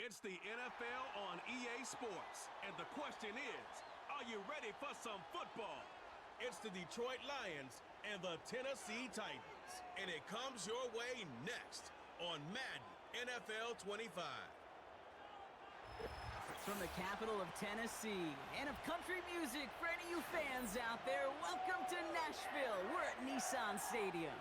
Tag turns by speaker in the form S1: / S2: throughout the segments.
S1: It's the NFL on EA Sports, and the question is, are you ready for some football? It's the Detroit Lions and the Tennessee Titans, and it comes your way next on Madden NFL 25.
S2: From the capital of Tennessee and of country music, for any of you fans out there, welcome to Nashville. We're at Nissan Stadium.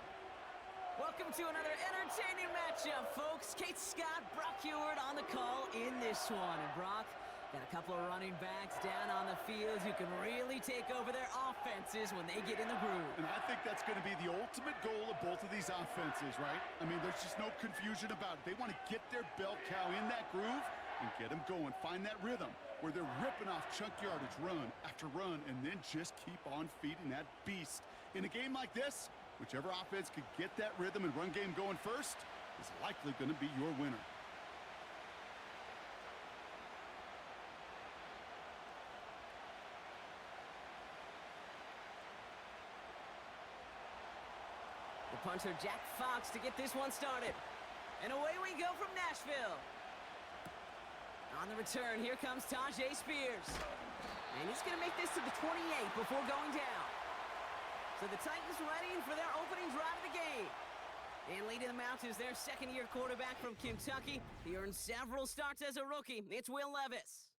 S2: Welcome to another entertaining matchup, folks. Kate Scott, Brock Heward on the call in this one. And Brock, got a couple of running backs down on the field who can really take over their offenses when they get in the groove.
S3: And I think that's going to be the ultimate goal of both of these offenses, right? I mean, there's just no confusion about it. They want to get their bell cow in that groove and get them going. Find that rhythm where they're ripping off chunk yardage, run after run, and then just keep on feeding that beast. In a game like this, whichever offense could get that rhythm and run game going first is likely going to be your winner.
S2: The punter, Jack Fox, to get this one started. And away we go from Nashville. On the return, here comes Tajay Spears. And he's going to make this to the 28 before going down. So the Titans ready for their opening drive of the game. And leading them out is their second-year quarterback from Kentucky. He earned several starts as a rookie. It's Will Levis.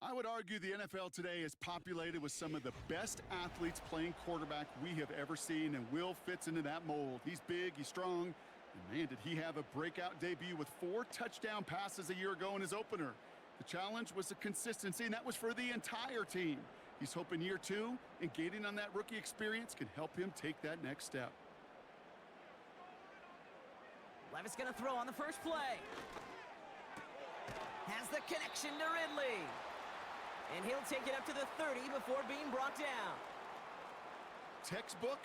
S3: I would argue the NFL today is populated with some of the best athletes playing quarterback we have ever seen, and Will fits into that mold. He's big, he's strong, and man, did he have a breakout debut with 4 touchdown passes a year ago in his opener. The challenge was the consistency, and that was for the entire team. He's hoping year 2 and gaining on that rookie experience can help him take that next step.
S2: Levis going to throw on the first play. Has the connection to Ridley. And he'll take it up to the 30 before being brought down.
S3: Textbook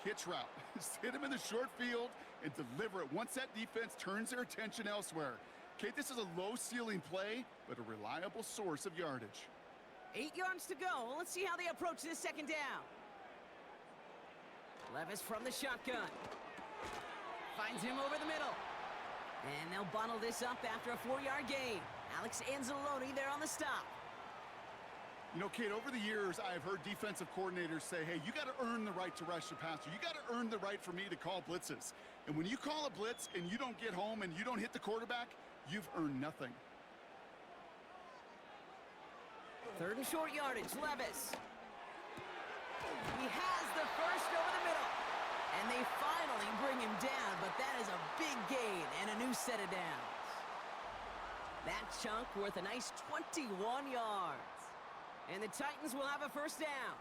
S3: hitch route. Just hit him in the short field and deliver it once that defense turns their attention elsewhere. Okay, this is a low-ceiling play, but a reliable source of yardage.
S2: 8 yards to go. Let's see how they approach this second down. Levis from the shotgun. Finds him over the middle. And they'll bundle this up after a 4-yard gain. Alex Anzalone there on the stop.
S3: You know, Kate, over the years, I've heard defensive coordinators say, hey, you got to earn the right to rush the passer. You got to earn the right for me to call blitzes. And when you call a blitz and you don't get home and you don't hit the quarterback, you've earned nothing.
S2: 3rd and short yardage, Levis. He has the first over the middle. And they finally bring him down, but that is a big gain and a new set of downs. That chunk worth a nice 21 yards. And the Titans will have a first down.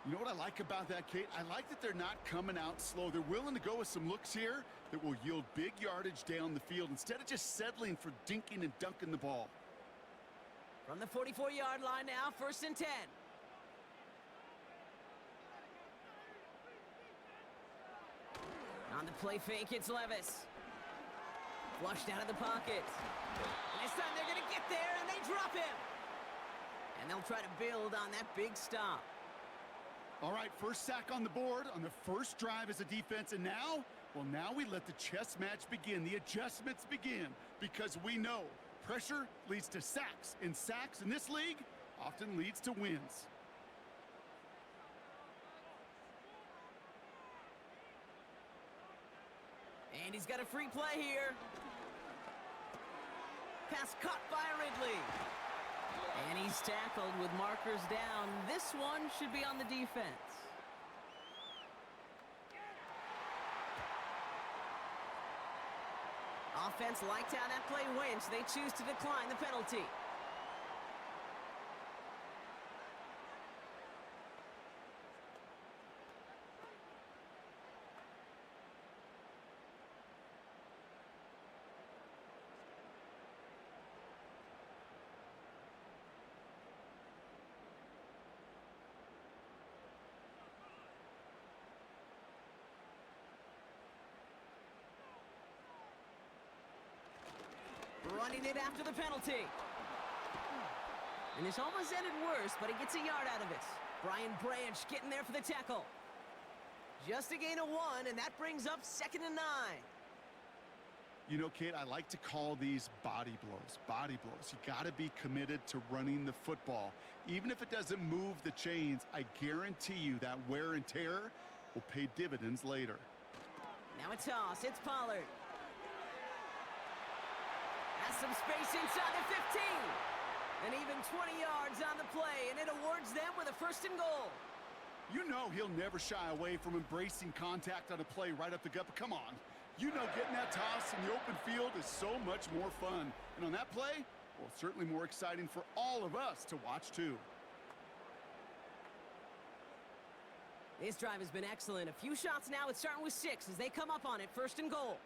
S3: You know what I like about that, Kate? I like that they're not coming out slow. They're willing to go with some looks here that will yield big yardage down the field instead of just settling for dinking and dunking the ball.
S2: From the 44-yard line now, 1st and 10. On the play fake, it's Levis. Flushed out of the pocket. And this time they're going to get there, and they drop him. And they'll try to build on that big stop.
S3: All right, first sack on the board on the first drive as a defense, and now, well, now we let the chess match begin, the adjustments begin, because we know pressure leads to sacks, and sacks in this league often leads to wins.
S2: And he's got a free play here. Pass caught by Ridley. And he's tackled with markers down. This one should be on the defense. Offense liked how that play went, so they choose to decline the penalty. Running it after the penalty. And this almost ended worse, but he gets a yard out of it. Brian Branch getting there for the tackle. Just a gain of 1, and that brings up 2nd and 9.
S3: You know, Kate, I like to call these body blows. Body blows. You got to be committed to running the football. Even if it doesn't move the chains, I guarantee you that wear and tear will pay dividends later.
S2: Now a toss. It's Pollard. Has some space inside the 15. And even 20 yards on the play, and it awards them with a first and goal.
S3: You know he'll never shy away from embracing contact on a play right up the gut, but come on. You know getting that toss in the open field is so much more fun. And on that play, well, certainly more exciting for all of us to watch too.
S2: This drive has been excellent. A few shots now. It's starting with 6 as they come up on it. First and goal.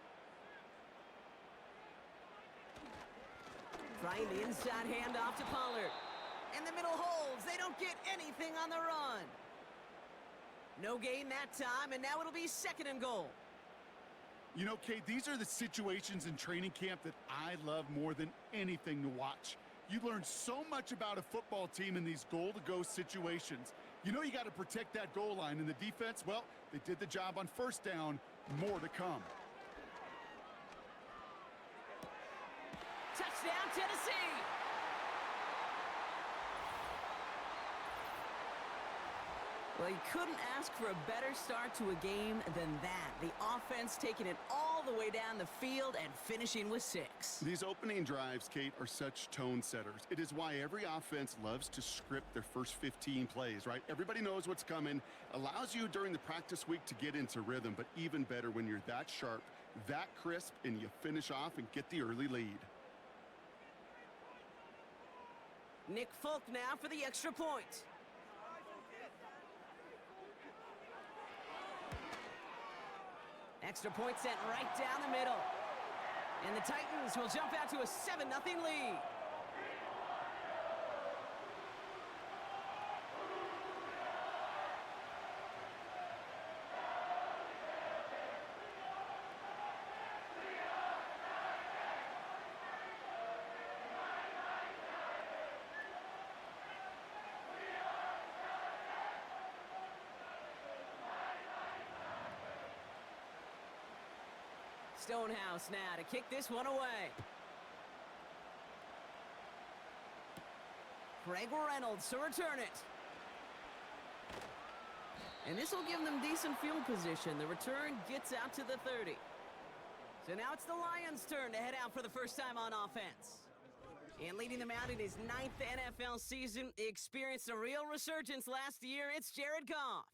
S2: Trying the inside handoff to Pollard. And the middle holds. They don't get anything on the run. No gain that time, and now it'll be second and goal.
S3: You know, Kate, these are the situations in training camp that I love more than anything to watch. You learn so much about a football team in these goal-to-go situations. You know you got to protect that goal line, and the defense, well, they did the job on first down. More to come.
S2: Touchdown, Tennessee! Well, you couldn't ask for a better start to a game than that. The offense taking it all the way down the field and finishing with 6.
S3: These opening drives, Kate, are such tone setters. It is why every offense loves to script their first 15 plays, right? Everybody knows what's coming. Allows you during the practice week to get into rhythm, but even better when you're that sharp, that crisp, and you finish off and get the early lead.
S2: Nick Folk now for the extra point. Extra point sent right down the middle. And the Titans will jump out to a 7-0 lead. Stonehouse now to kick this one away. Craig Reynolds to return it. And this will give them decent field position. The return gets out to the 30. So now it's the Lions' turn to head out for the first time on offense. And leading them out in his 9th NFL season, he experienced a real resurgence last year. It's Jared Goff.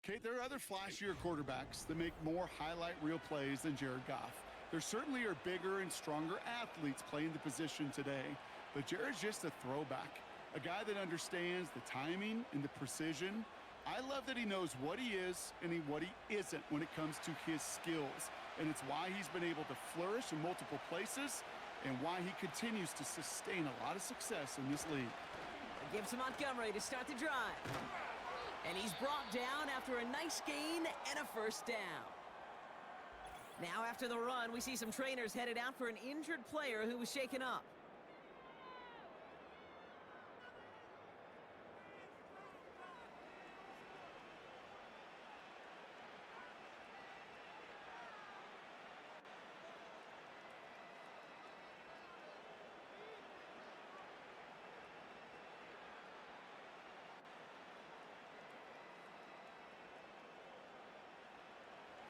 S3: Kate, there are other flashier quarterbacks that make more highlight reel plays than Jared Goff. There certainly are bigger and stronger athletes playing the position today, but Jared's just a throwback, a guy that understands the timing and the precision. I love that he knows what he is and what he isn't when it comes to his skills, and it's why he's been able to flourish in multiple places and why he continues to sustain a lot of success in this league.
S2: Gives to Montgomery to start the drive. And he's brought down after a nice gain and a first down. Now after the run, we see some trainers headed out for an injured player who was shaken up.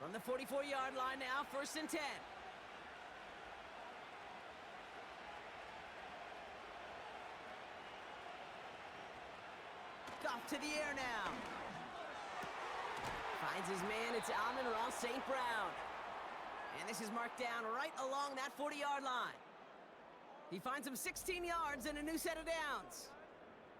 S2: From the 44-yard line now, 1st and 10. Goff to the air now. Finds his man, it's Amon-Ra St. Brown. And this is marked down right along that 40-yard line. He finds him 16 yards and a new set of downs.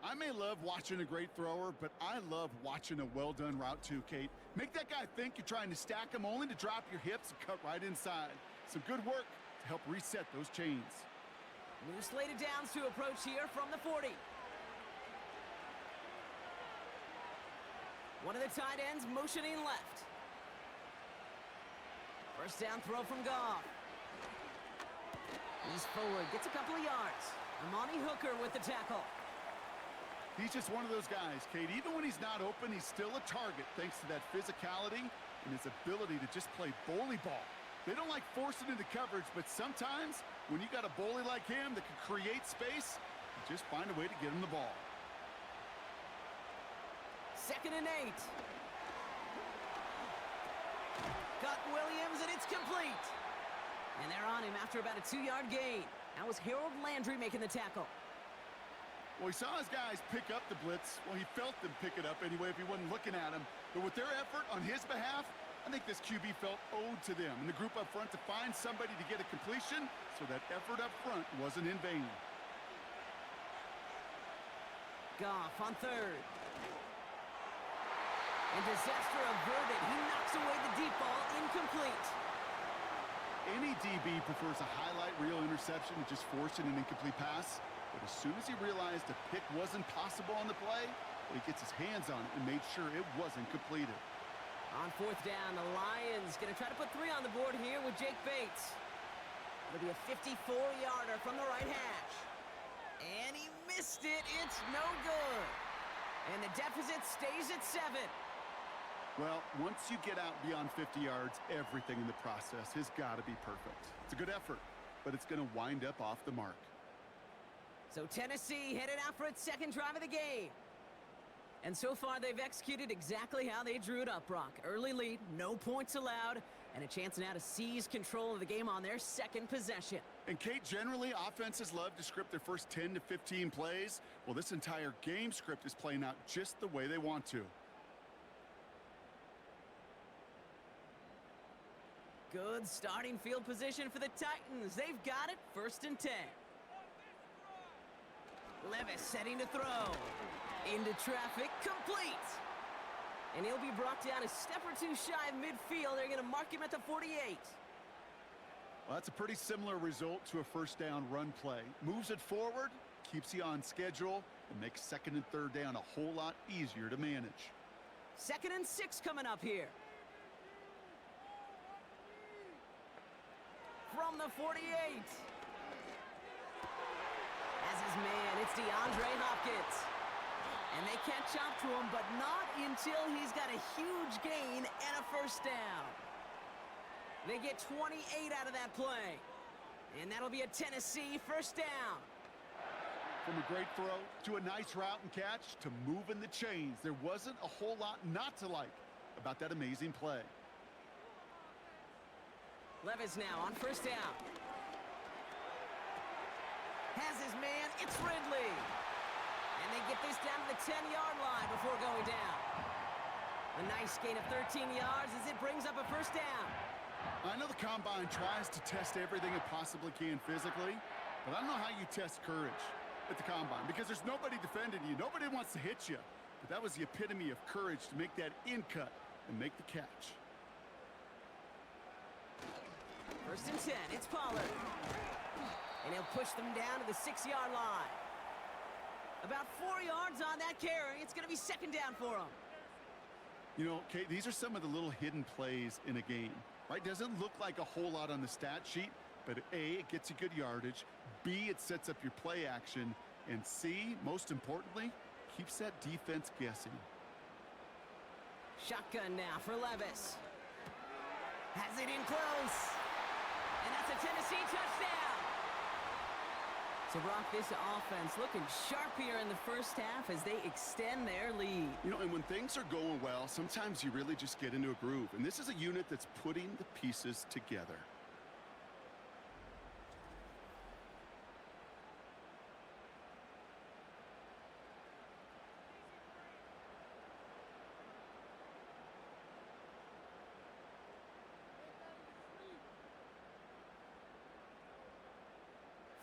S3: I may love watching a great thrower, but I love watching a well-done route too, Kate. Make that guy think you're trying to stack him only to drop your hips and cut right inside. Some good work to help reset those chains.
S2: New slate of downs to approach here from the 40. One of the tight ends motioning left. First down throw from Goff. He's forward, gets a couple of yards. Amani Hooker with the tackle.
S3: He's just one of those guys, Kate. Even when he's not open, he's still a target thanks to that physicality and his ability to just play bully ball. They don't like forcing into coverage, but sometimes when you got a bully like him that can create space, you just find a way to get him the ball.
S2: 2nd and 8. Got Williams, and it's complete. And they're on him after about a 2-yard gain. That was Harold Landry making the tackle.
S3: Well, he saw his guys pick up the blitz. Well, he felt them pick it up anyway if he wasn't looking at him. But with their effort on his behalf, I think this QB felt owed to them and the group up front to find somebody to get a completion, so that effort up front wasn't in vain.
S2: Goff on 3rd. And disaster averted. He knocks away the deep ball, incomplete.
S3: Any DB prefers a highlight reel interception to just forcing an incomplete pass. But as soon as he realized a pick wasn't possible on the play, well, he gets his hands on it and made sure it wasn't completed.
S2: On 4th down, the Lions going to try to put 3 on the board here with Jake Bates. It'll be a 54-yarder from the right hash. And he missed it. It's no good. And the deficit stays at 7.
S3: Well, once you get out beyond 50 yards, everything in the process has got to be perfect. It's a good effort, but it's going to wind up off the mark.
S2: So Tennessee headed out for its 2nd drive of the game. And so far, they've executed exactly how they drew it up, Brock. Early lead, no points allowed, and a chance now to seize control of the game on their 2nd possession.
S3: And, Kate, generally, offenses love to script their first 10 to 15 plays. Well, this entire game script is playing out just the way they want to.
S2: Good starting field position for the Titans. They've got it, 1st and 10. Levis setting to throw. Into traffic, complete. And he'll be brought down a step or 2 shy of midfield. They're going to mark him at the 48.
S3: Well, that's a pretty similar result to a 1st down run play. Moves it forward, keeps you on schedule, and makes 2nd and 3rd down a whole lot easier to manage.
S2: 2nd and 6 coming up here. From the 48. As his man, it's DeAndre Hopkins. And they can't chop to him, but not until he's got a huge gain and a 1st down. They get 28 out of that play. And that'll be a Tennessee 1st down.
S3: From a great throw to a nice route and catch to moving the chains, there wasn't a whole lot not to like about that amazing play.
S2: Levis now on 1st down. Has his man, it's Ridley. And they get this down to the 10-yard line before going down. A nice gain of 13 yards as it brings up a 1st down.
S3: I know the Combine tries to test everything it possibly can physically, but I don't know how you test courage at the Combine because there's nobody defending you. Nobody wants to hit you. But that was the epitome of courage to make that in cut and make the catch.
S2: 1st and 10, it's Pollard. And he'll push them down to the 6-yard line. About 4 yards on that carry. It's going to be 2nd down for him.
S3: You know, Kate, these are some of the little hidden plays in a game, right? Doesn't look like a whole lot on the stat sheet, but A, it gets you good yardage. B, it sets up your play action. And C, most importantly, keeps that defense guessing.
S2: Shotgun now for Levis. Has it in close. And that's a Tennessee touchdown. So, Brock, this offense looking sharp here in the 1st half as they extend their lead.
S3: You know, and when things are going well, sometimes you really just get into a groove. And this is a unit that's putting the pieces together.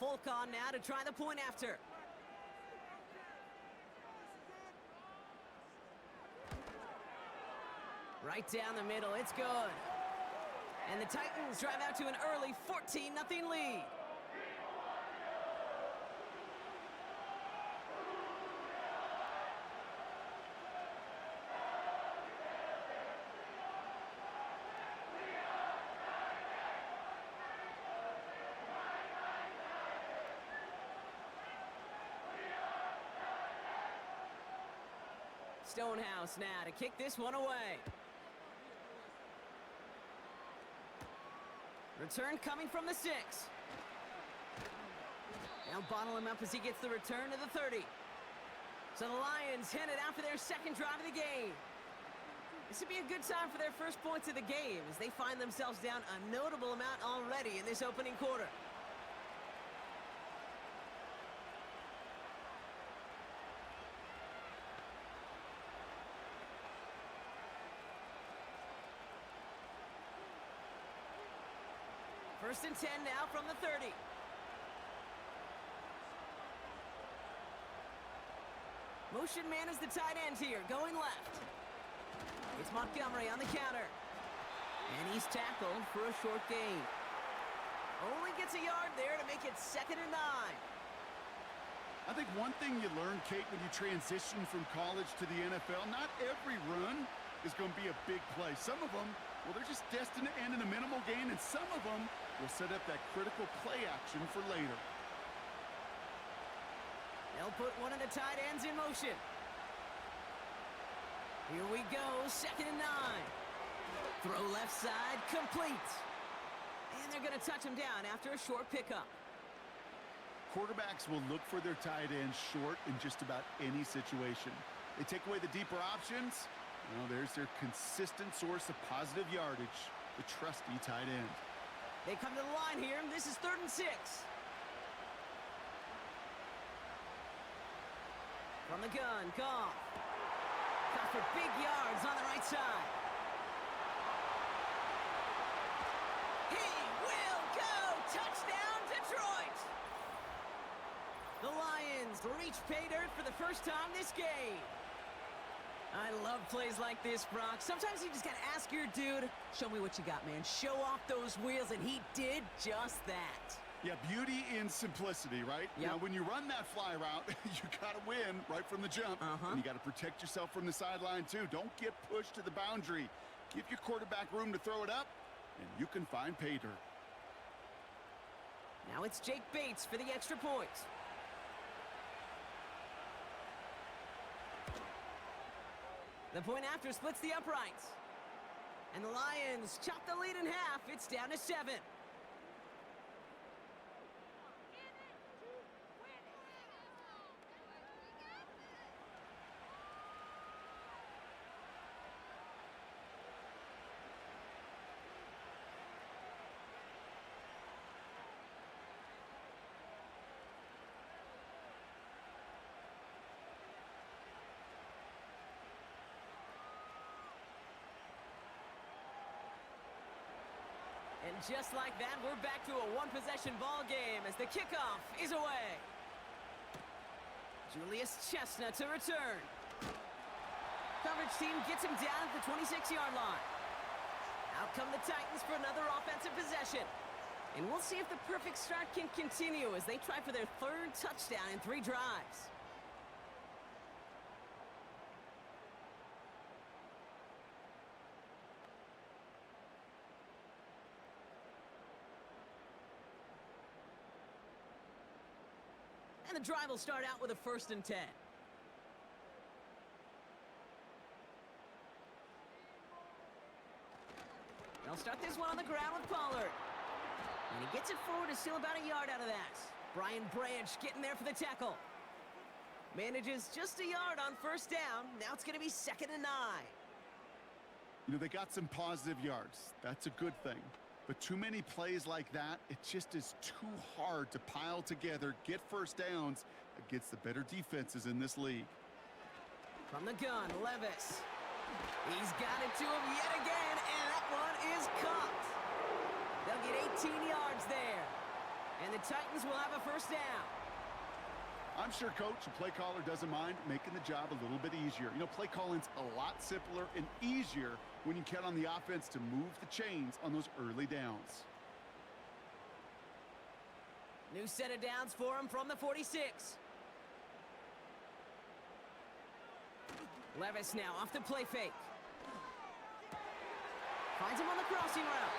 S2: Fulcon now to try the point after. Right down the middle, it's good. And the Titans drive out to an early 14-0 lead. Stonehouse now to kick this one away. Return coming from the 6. Now bottle him up as he gets the return to the 30. So the Lions headed out for their second drive of the game. This would be a good time for their first points of the game as they find themselves down a notable amount already in this opening quarter. First and 10 now from the 30. Motion man is the tight end here, going left. It's Montgomery on the counter. And he's tackled for a short gain. Only gets a yard there to make it 2nd and 9.
S3: I think one thing you learn, Kate, when you transition from college to the NFL, not every run is going to be a big play. Some of them, well, they're just destined to end in a minimal gain, and some of them will set up that critical play action for later.
S2: They'll put one of the tight ends in motion. Here we go, 2nd and 9. Throw left side, complete. And they're going to touch him down after a short pickup.
S3: Quarterbacks will look for their tight ends short in just about any situation. They take away the deeper options. Well, there's their consistent source of positive yardage, the trusty tight end.
S2: They come to the line here. This is 3rd and 6. From the gun, Goff. Got for big yards on the right side. He will go! Touchdown, Detroit! The Lions reach pay dirt for the first time this game. I love plays like this, Brock. Sometimes you just gotta ask your dude, show me what you got, man. Show off those wheels, and he did just that.
S3: Yeah, beauty in simplicity, right?
S2: Yep.
S3: Now, when you run that fly route, you got to win right from the jump. And you got to protect yourself from the sideline, too. Don't get pushed to the boundary. Give your quarterback room to throw it up, and you can find pay dirt.
S2: Now it's Jake Bates for the extra point. The point after splits the uprights. And the Lions chop the lead in half. It's down to 7. And just like that, we're back to a one-possession ball game as the kickoff is away. Julius Chestnut to return. Coverage team gets him down at the 26-yard line. Out come the Titans for another offensive possession. And we'll see if the perfect start can continue as they try for their 3rd touchdown in 3 drives. And the drive will start out with a 1st and 10. They'll start this one on the ground with Pollard. And he gets it forward to steal about a yard out of that. Brian Branch getting there for the tackle. Manages just a yard on 1st down. Now it's going to be 2nd and 9.
S3: You know, they got some positive yards. That's a good thing. But too many plays like that, it just is too hard to pile together, get 1st downs against the better defenses in this league.
S2: From the gun, Levis. He's got it to him yet again, and that one is caught. They'll get 18 yards there. And the Titans will have a 1st down.
S3: I'm sure coach and play caller doesn't mind making the job a little bit easier. You know, play calling's a lot simpler and easier when you count on the offense to move the chains on those early downs.
S2: New set of downs for him from the 46. Levis now off the play fake. Finds him on the crossing route.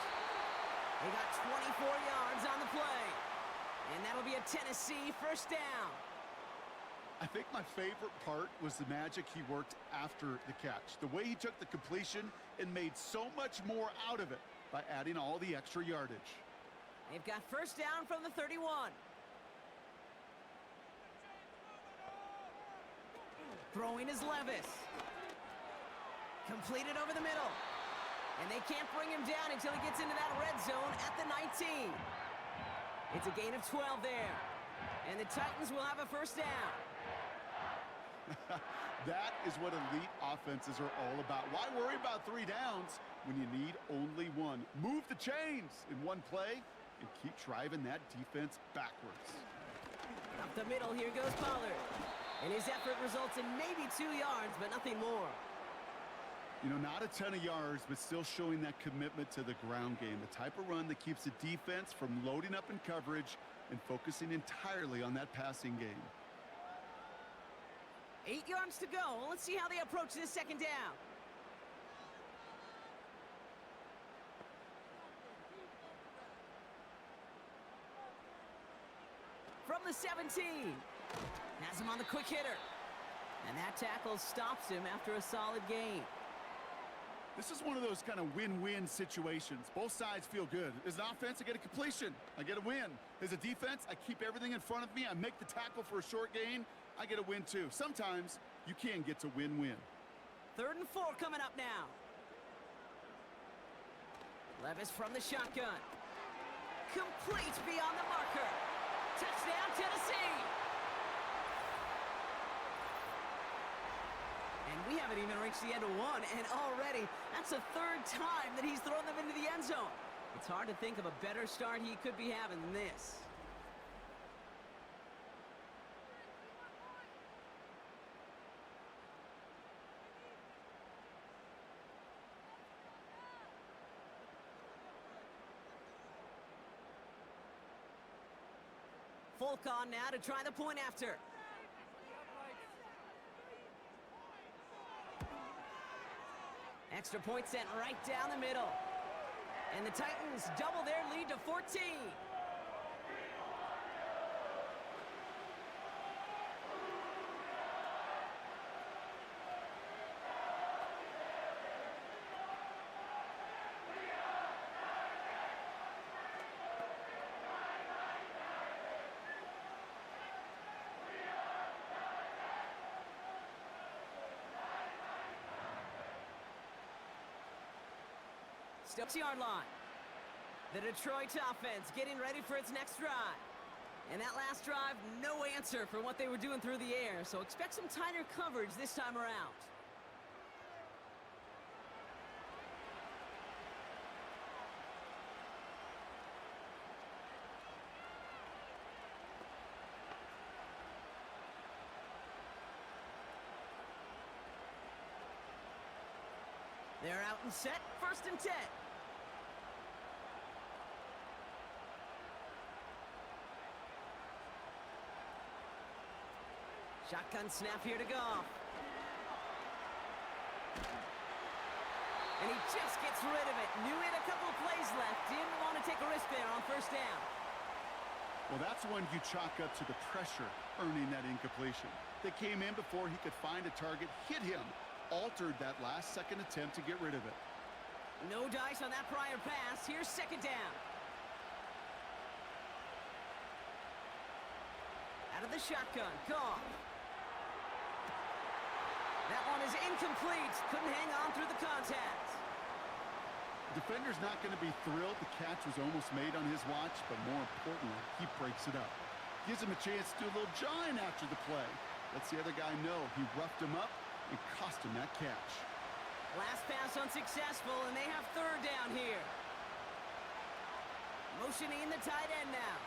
S2: They got 24 yards on the play. And that'll be a Tennessee 1st down.
S3: I think my favorite part was the magic he worked after the catch. The way he took the completion and made so much more out of it by adding all the extra yardage.
S2: They've got first down from the 31. Throwing is Levis. Completed over the middle. And they can't bring him down until he gets into that red zone at the 19. It's a gain of 12 there. And the Titans will have a first down.
S3: That is what elite offenses are all about. Why worry about 3 downs when you need only one? Move the chains in one play and keep driving that defense backwards.
S2: Up the middle, here goes Pollard. And his effort results in maybe 2 yards, but nothing more.
S3: You know, not a ton of yards, but still showing that commitment to the ground game. The type of run that keeps the defense from loading up in coverage and focusing entirely on that passing game.
S2: 8 yards to go. Let's see how they approach this second down. From the 17. Has him on the quick hitter. And that tackle stops him after a solid gain.
S3: This is one of those kind of win-win situations. Both sides feel good. As an offense, I get a completion. I get a win. As a defense, I keep everything in front of me. I make the tackle for a short gain. I get a win, too. Sometimes you can get to win-win.
S2: 3rd and 4 coming up now. Levis from the shotgun. Complete beyond the marker. Touchdown, Tennessee. And we haven't even reached the end of one, and already that's the 3rd time that he's thrown them into the end zone. It's hard to think of a better start he could be having than this. Folk on now to try the point after. Extra point sent right down the middle. And the Titans double their lead to 14. Yard line. The Detroit offense getting ready for its next drive. And that last drive, no answer for what they were doing through the air, so expect some tighter coverage this time around. They're out and set, 1st and 10. Shotgun snap here to Goff. And he just gets rid of it. Knew he had a couple of plays left. Didn't want to take a risk there on 1st down.
S3: Well, that's one you chalk up to the pressure earning that incompletion. They came in before he could find a target, hit him, altered that last-second attempt to get rid of it.
S2: No dice on that prior pass. Here's 2nd down. Out of the shotgun, Goff. That one is incomplete. Couldn't hang on through the contact.
S3: The defender's not going to be thrilled the catch was almost made on his watch, but more importantly, he breaks it up. Gives him a chance to do a little jawing after the play. Lets the other guy know he roughed him up and cost him that catch.
S2: Last pass unsuccessful, and they have 3rd down here. Motioning the tight end now.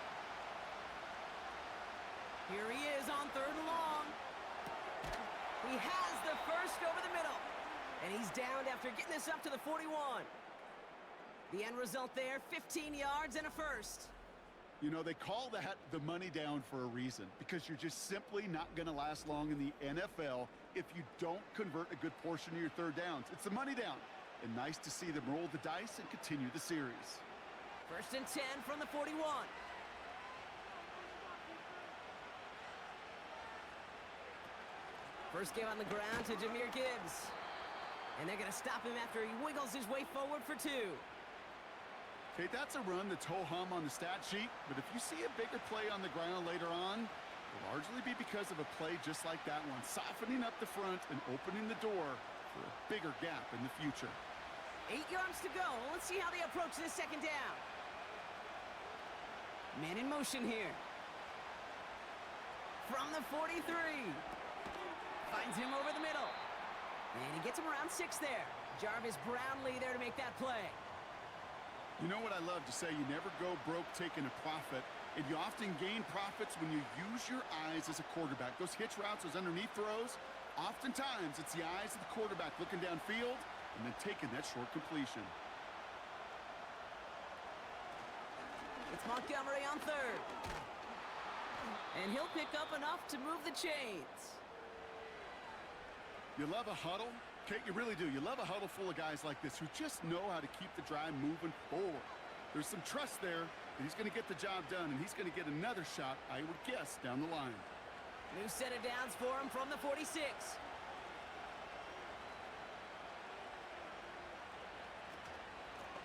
S2: Here he is on 3rd and long. He has the first over the middle. And he's downed after getting this up to the 41. The end result there, 15 yards and a first.
S3: You know, they call that the money down for a reason, because you're just simply not going to last long in the NFL if you don't convert a good portion of your 3rd downs. It's the money down. And nice to see them roll the dice and continue the series.
S2: 1st and 10 from the 41. First give on the ground to Jahmyr Gibbs. And they're going to stop him after he wiggles his way forward for 2.
S3: Okay, that's a run that's ho-hum on the stat sheet, but if you see a bigger play on the ground later on, it'll largely be because of a play just like that one, softening up the front and opening the door for a bigger gap in the future.
S2: 8 yards to go. Let's see how they approach this second down. Man in motion here. From the 43. Finds him over the middle. And he gets him around 6 there. Jarvis Brownlee there to make that play.
S3: You know what I love to say, you never go broke taking a profit, and you often gain profits when you use your eyes as a quarterback. Those hitch routes, those underneath throws, oftentimes it's the eyes of the quarterback looking downfield and then taking that short completion.
S2: It's Montgomery on third. And he'll pick up enough to move the chains.
S3: You love a huddle? Kate, you really do. You love a huddle full of guys like this who just know how to keep the drive moving forward. There's some trust there that he's going to get the job done, and he's going to get another shot, I would guess, down the line.
S2: New set of downs for him from the 46.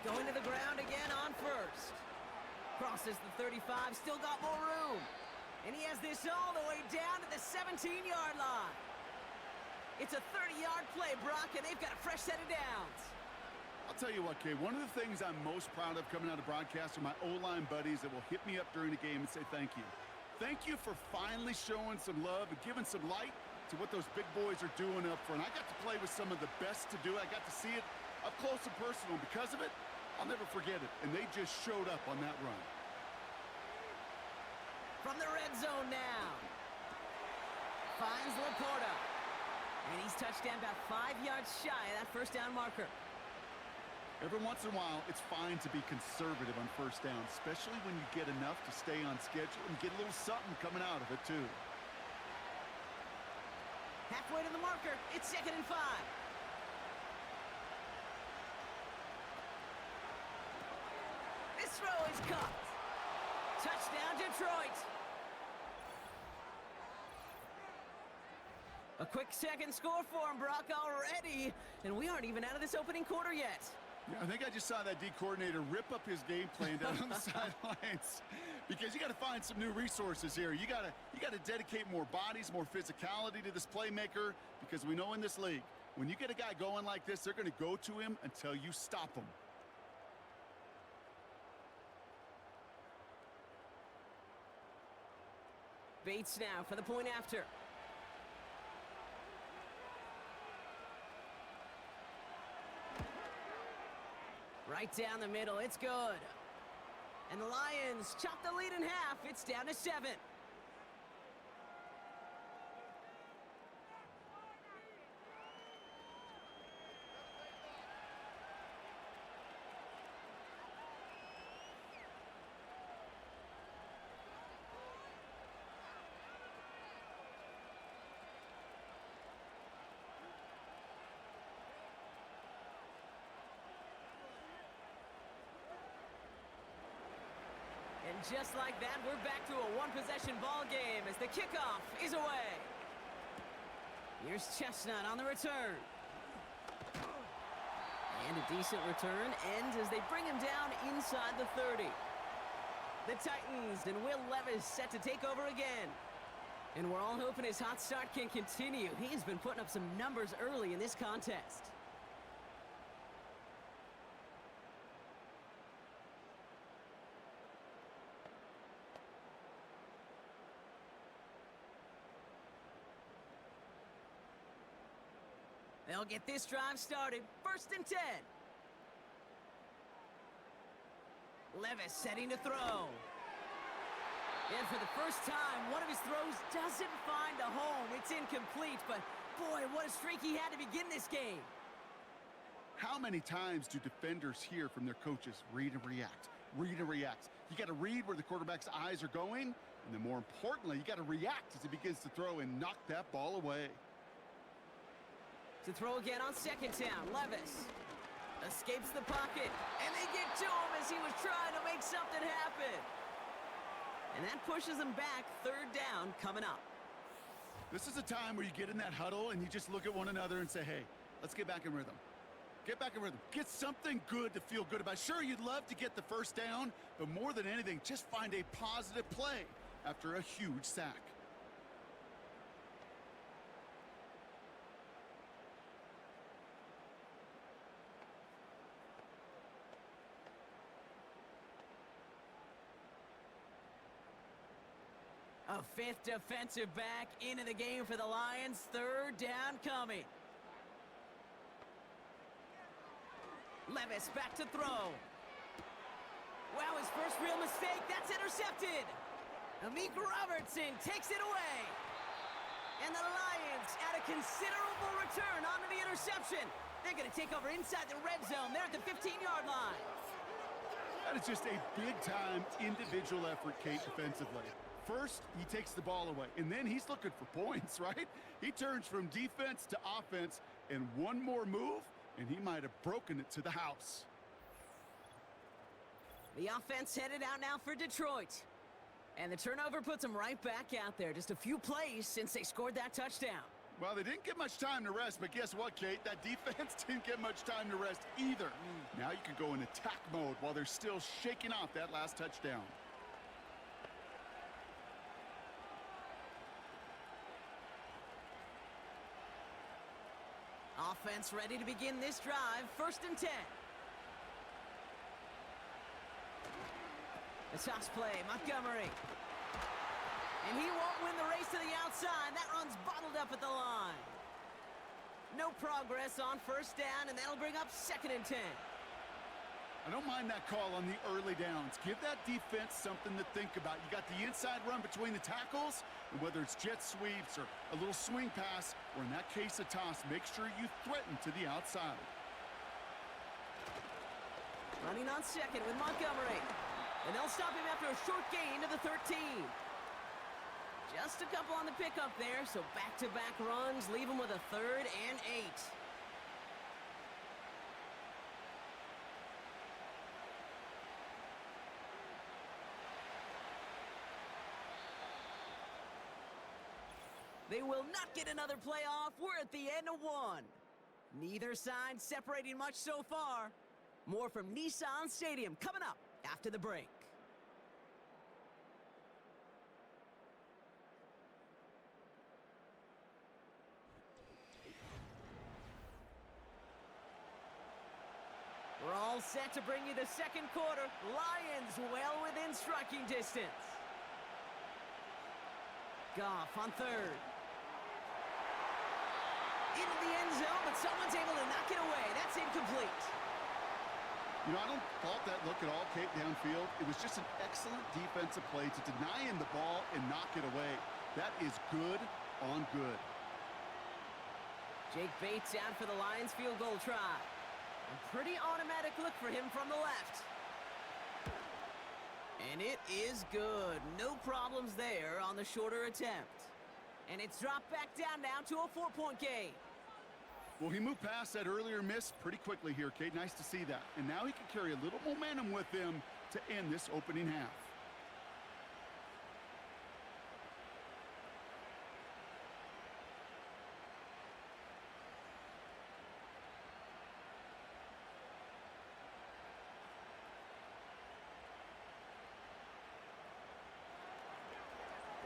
S2: Going to the ground again on first. Crosses the 35, still got more room. And he has this all the way down to the 17-yard line. It's a 30-yard play, Brock, and they've got a fresh set of downs.
S3: I'll tell you what, Kay, one of the things I'm most proud of coming out of broadcast are my O-line buddies that will hit me up during the game and say thank you. Thank you for finally showing some love and giving some light to what those big boys are doing up front. I got to play with some of the best to do it. I got to see it up close and personal. Because of it, I'll never forget it. And they just showed up on that run.
S2: From the red zone now. Finds Laporta. And he's touched down about 5 yards shy of that first down marker.
S3: Every once in a while, it's fine to be conservative on first down, especially when you get enough to stay on schedule and get a little something coming out of it, too.
S2: Halfway to the marker, it's 2nd and 5. This throw is caught. Touchdown, Detroit. A quick second score for him, Brock, already. And we aren't even out of this opening quarter yet.
S3: Yeah, I think I just saw that D coordinator rip up his game plan down on the sidelines. Because you got to find some new resources here. You got to dedicate more bodies, more physicality to this playmaker. Because we know in this league, when you get a guy going like this, they're going to go to him until you stop him.
S2: Bates now for the point after. Right down the middle, it's good. And the Lions chop the lead in half. It's down to 7. And just like that, we're back to a one-possession ball game as the kickoff is away. Here's Chestnut on the return. And a decent return ends as they bring him down inside the 30. The Titans and Will Levis set to take over again. And we're all hoping his hot start can continue. He's been putting up some numbers early in this contest. They'll get this drive started. 1st and 10. Levis setting to throw. And for the first time, one of his throws doesn't find a home. It's incomplete, but boy, what a streak he had to begin this game.
S3: How many times do defenders hear from their coaches, read and react, read and react? You got to read where the quarterback's eyes are going, and then more importantly, you got to react as he begins to throw and knock that ball away.
S2: To throw again on 2nd down, Levis escapes the pocket, and they get to him as he was trying to make something happen. And that pushes him back. 3rd down coming up.
S3: This is a time where you get in that huddle and you just look at one another and say, hey, let's get back in rhythm. Get back in rhythm. Get something good to feel good about. Sure, you'd love to get the first down, but more than anything, just find a positive play after a huge sack.
S2: A fifth defensive back into the game for the Lions. Third down coming. Levis back to throw. Wow, his first real mistake. That's intercepted. Amik Robertson takes it away. And the Lions add a considerable return onto the interception. They're going to take over inside the red zone. They're at the 15-yard line.
S3: That is just a big-time individual effort, Kate, defensively. First, he takes the ball away, and then he's looking for points, right? He turns from defense to offense, and one more move, and he might have broken it to the house.
S2: The offense headed out now for Detroit. And the turnover puts them right back out there. Just a few plays since they scored that touchdown.
S3: Well, they didn't get much time to rest, but guess what, Kate? That defense didn't get much time to rest either. Now you can go in attack mode while they're still shaking off that last touchdown.
S2: Offense ready to begin this drive. 1st and 10. The toss play, Montgomery. And he won't win the race to the outside. That run's bottled up at the line. No progress on 1st down, and that'll bring up 2nd and 10.
S3: I don't mind that call on the early downs. Give that defense something to think about. You got the inside run between the tackles, and whether it's jet sweeps or a little swing pass, or in that case a toss, make sure you threaten to the outside.
S2: Running on 2nd with Montgomery. And they'll stop him after a short gain to the 13. Just a couple on the pickup there, so back-to-back runs leave him with a 3rd and 8. They will not get another playoff. We're at the end of one. Neither side separating much so far. More from Nissan Stadium coming up after the break. We're all set to bring you the 2nd quarter. Lions well within striking distance. Goff on 3rd. Into the end zone, but someone's able to knock it away. That's incomplete.
S3: You know, I don't fault that look at all, Kate, downfield. It was just an excellent defensive play to deny him the ball and knock it away. That is good on good.
S2: Jake Bates out for the Lions field goal try. A pretty automatic look for him from the left. And it is good. No problems there on the shorter attempt. And it's dropped back down now to a 4-point game.
S3: Well, he moved past that earlier miss pretty quickly here, Kate. Nice to see that. And now he can carry a little momentum with him to end this opening half.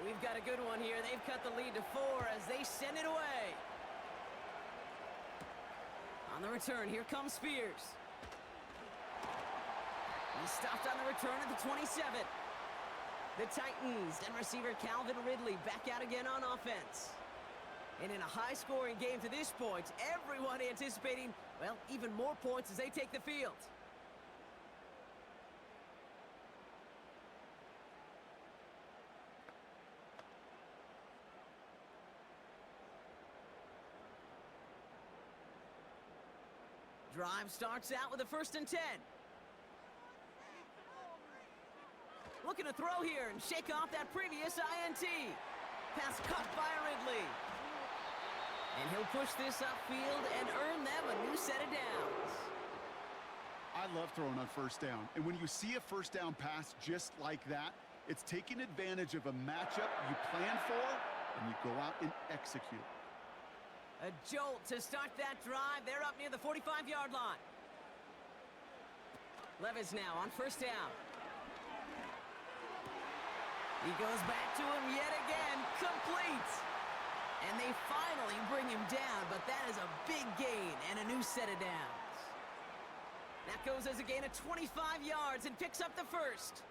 S2: We've got a good one here. They've cut the lead to 4 as they send it away. On the return, here comes Spears. He stopped on the return at the 27. The Titans and receiver Calvin Ridley back out again on offense. And in a high-scoring game to this point, everyone anticipating, well, even more points as they take the field. Drive starts out with a 1st and 10. Looking to throw here and shake off that previous INT. Pass caught by Ridley. And he'll push this upfield and earn them a new set of downs.
S3: I love throwing on 1st down. And when you see a 1st down pass just like that, it's taking advantage of a matchup you plan for, and you go out and execute.
S2: A jolt to start that drive. They're up near the 45-yard line. Levis now on first down. He goes back to him yet again. Complete. And they finally bring him down, but that is a big gain and a new set of downs. That goes as a gain of 25 yards and picks up the first.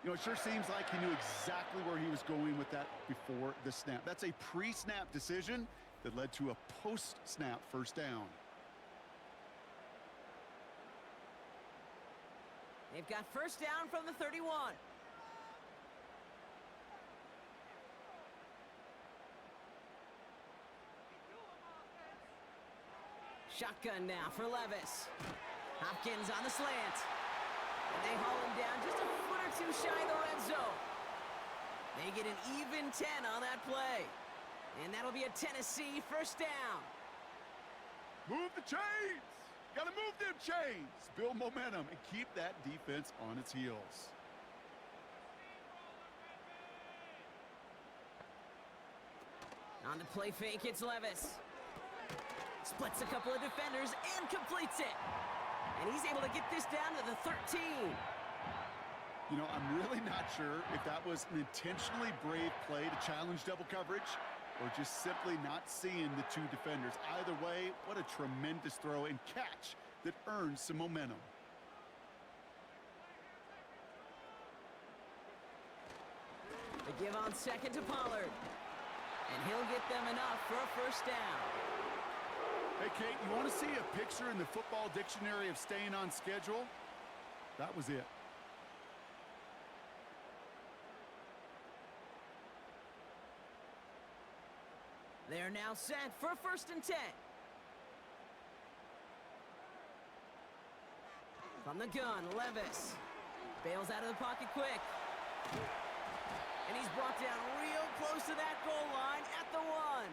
S3: You know, it sure seems like he knew exactly where he was going with that before the snap. That's a pre-snap decision that led to a post-snap first down.
S2: They've got first down from the 31. Shotgun now for Levis. Hopkins on the slant. And they haul him down just a foot or two shy of the red zone. They get an even 10 on that play. And that'll be a Tennessee first down.
S3: Move the chains! Gotta move them chains! Build momentum and keep that defense on its heels.
S2: On the play fake, it's Levis. Splits a couple of defenders and completes it. And he's able to get this down to the 13.
S3: You know, I'm really not sure if that was an intentionally brave play to challenge double coverage or just simply not seeing the two defenders. Either way, what a tremendous throw and catch that earns some momentum.
S2: The give on second to Pollard. And he'll get them enough for a first down.
S3: Hey, Kate, you want to see a picture in the football dictionary of staying on schedule? That was it.
S2: They're now set for first and 10. From the gun, Levis. Bails out of the pocket quick. And he's brought down real close to that goal line at the 1.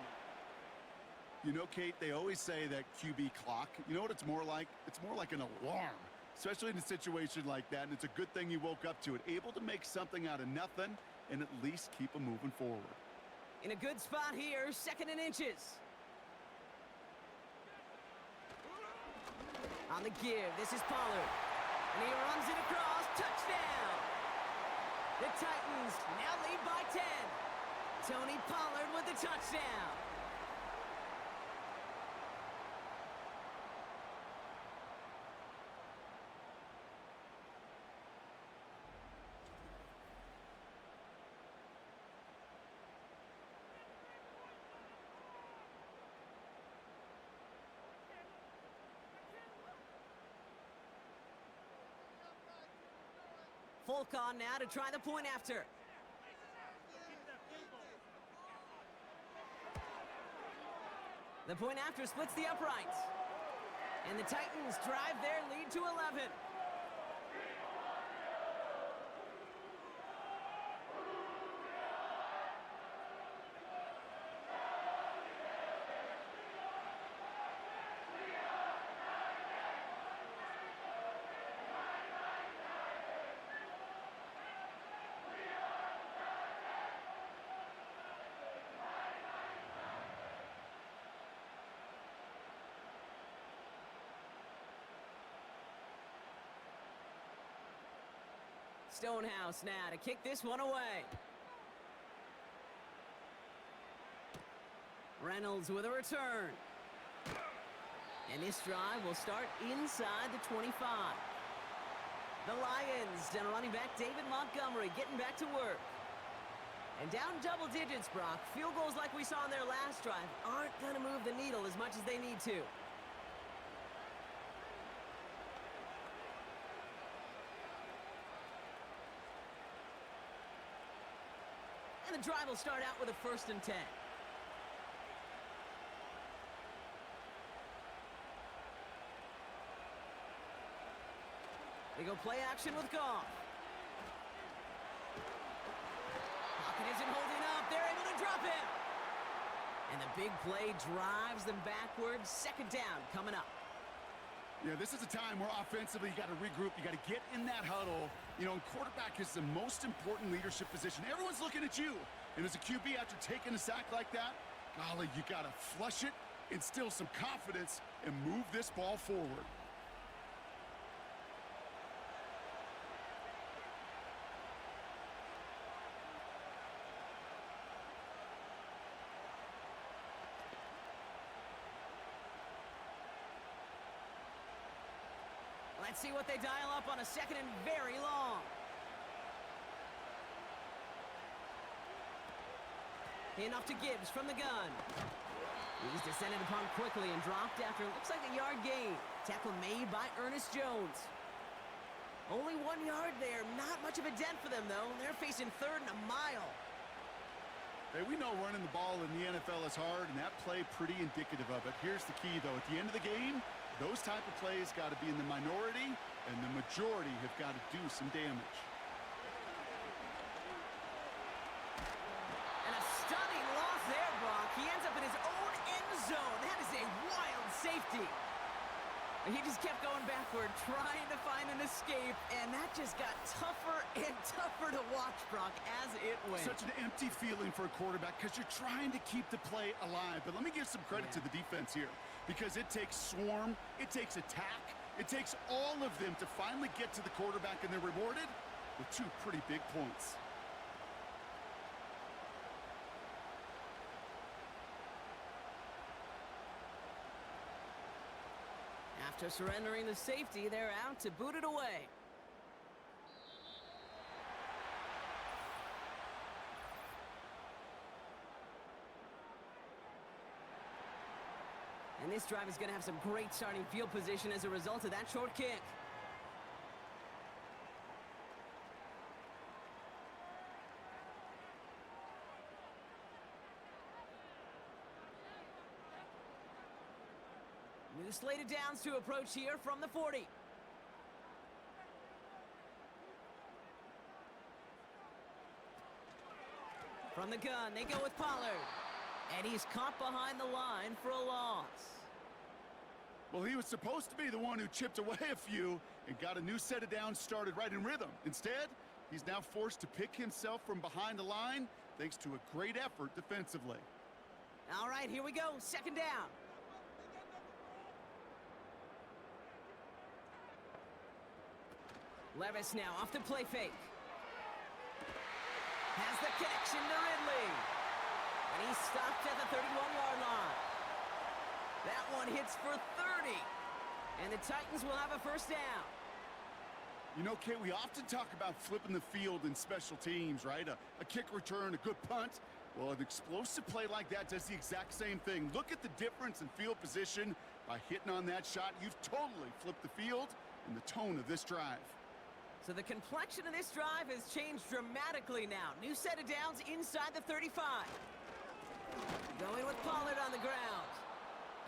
S3: You know, Kate, they always say that QB clock. You know what it's more like? It's more like an alarm, especially in a situation like that. And it's a good thing you woke up to it. Able to make something out of nothing and at least keep them moving forward.
S2: In a good spot here, second and inches. On the give, this is Pollard. And he runs it across, touchdown! The Titans now lead by 10. Tony Pollard with the touchdown. Folk on now to try the point after. The point after splits the uprights. And the Titans drive their lead to 11. Stonehouse now to kick this one away. Reynolds with a return. And this drive will start inside the 25. The Lions down running back David Montgomery getting back to work. And down double digits, Brock. Field goals like we saw in their last drive aren't going to move the needle as much as they need to. And the drive will start out with a first and 10. They go play action with Goff. Pocket isn't holding up. They're able to drop it. And the big play drives them backwards. Second down coming up.
S3: Yeah, this is a time where offensively you got to regroup. You got to get in that huddle. You know, and quarterback is the most important leadership position. Everyone's looking at you. And as a QB, after taking a sack like that, Golly, you got to flush it, instill some confidence, and move this ball forward.
S2: Let's see what they dial up on a second and very long. In off to Gibbs from the gun. He's descended upon quickly and dropped after looks like a yard gain. Tackle made by Ernest Jones. Only 1 yard there. Not much of a dent for them, though. They're facing third and a mile.
S3: Hey, we know running the ball in the NFL is hard, and that play pretty indicative of it. Here's the key, though. At the end of the game, those type of plays got to be in the minority, and the majority have got to do some damage.
S2: And a stunning loss there, Brock. He ends up in his own end zone. That is a wild safety. He just kept going backward, trying to find an escape, and that just got tougher and tougher to watch, Brock, as it went.
S3: Such an empty feeling for a quarterback because you're trying to keep the play alive. But let me give some credit to the defense here, because it takes swarm, it takes attack, it takes all of them to finally get to the quarterback, and they're rewarded with 2 pretty big points.
S2: After surrendering the safety, they're out to boot it away. And this drive is going to have some great starting field position as a result of that short kick. New slated downs to approach here from the 40. From the gun, they go with Pollard. And he's caught behind the line for a loss.
S3: Well, he was supposed to be the one who chipped away a few and got a new set of downs started right in rhythm. Instead, he's now forced to pick himself from behind the line thanks to a great effort defensively.
S2: All right, here we go. Second down. Levis now off the play fake. Has the connection to Ridley. And he's stopped at the 31-yard line. That one hits for 30. And the Titans will have a first down.
S3: You know, Kate, we often talk about flipping the field in special teams, right? A kick return, a good punt. Well, an explosive play like that does the exact same thing. Look at the difference in field position. By hitting on that shot, you've totally flipped the field and the tone of this drive.
S2: So the complexion of this drive has changed dramatically now. New set of downs inside the 35. Going with Pollard on the ground.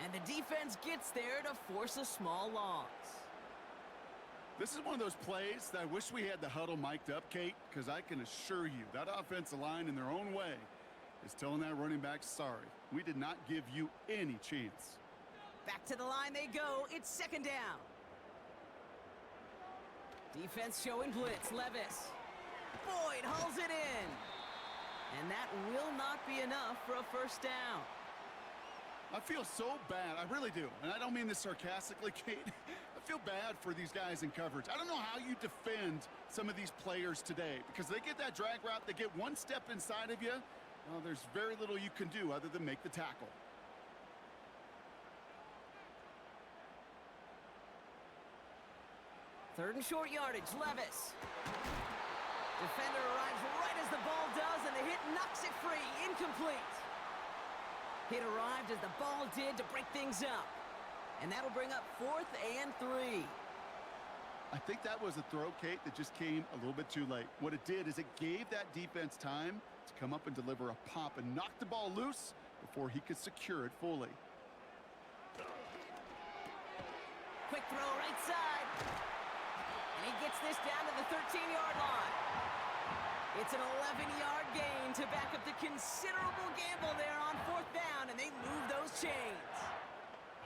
S2: And the defense gets there to force a small loss.
S3: This is one of those plays that I wish we had the huddle mic'd up, Kate, because I can assure you that offensive line in their own way is telling that running back, sorry, we did not give you any chance.
S2: Back to the line they go. It's second down. Defense showing blitz. Levis. Boyd hauls it in. And that will not be enough for a first down.
S3: I feel so bad. I really do. And I don't mean this sarcastically, Kate. I feel bad for these guys in coverage. I don't know how you defend some of these players today because they get that drag route, they get one step inside of you. Well, there's very little you can do other than make the tackle.
S2: Third and short yardage, Levis. Defender arrives right as the ball does, and the hit knocks it free. Incomplete. Hit arrived as the ball did to break things up. And that'll bring up 4th and 3.
S3: I think that was a throw, Kate, that just came a little bit too late. What it did is it gave that defense time to come up and deliver a pop and knock the ball loose before he could secure it fully.
S2: Quick throw right side. And he gets this down to the 13-yard line. It's an 11-yard gain to back up the considerable gamble there on 4th down, and they move those chains.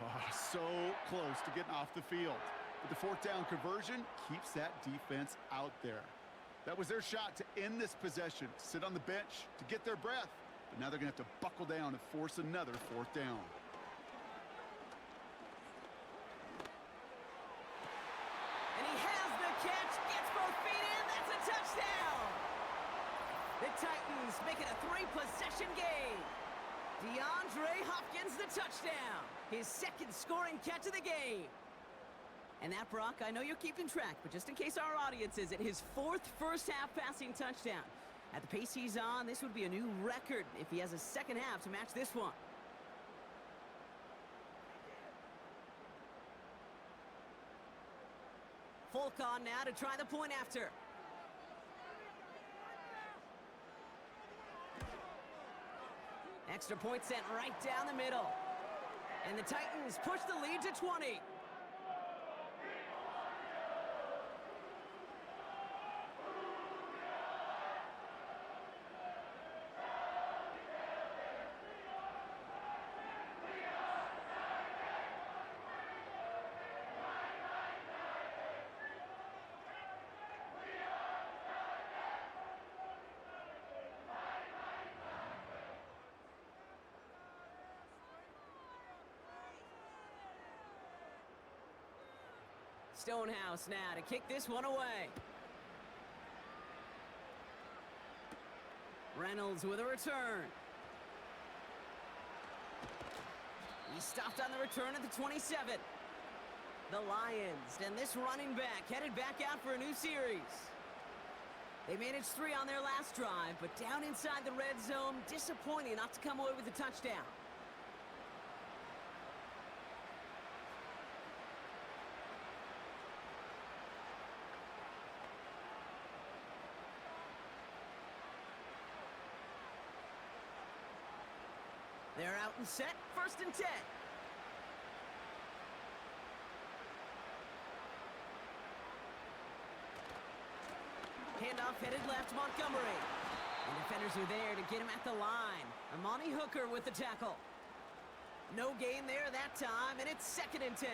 S3: Oh, so close to getting off the field. But the 4th down conversion keeps that defense out there. That was their shot to end this possession, sit on the bench, to get their breath. But now they're going to have to buckle down and force another fourth down.
S2: And he has the catch, gets both feet in, that's a touchdown! The Titans make it a 3-possession game. DeAndre Hopkins the touchdown, his second scoring catch of the game. And that, Brock, I know you're keeping track, but just in case our audience isn't, his 4th first-half passing touchdown. At the pace he's on, this would be a new record if he has a second half to match this one. Folk on now to try the point after. Extra point sent right down the middle. And the Titans push the lead to 20. Stonehouse now to kick this one away. Reynolds with a return. He stopped on the return at the 27. The Lions and this running back headed back out for a new series. They managed 3 on their last drive, but down inside the red zone, disappointing not to come away with a touchdown. They're out and set, 1st and 10. Handoff headed left, Montgomery. And defenders are there to get him at the line. Amani Hooker with the tackle. No gain there that time, and it's 2nd and 10.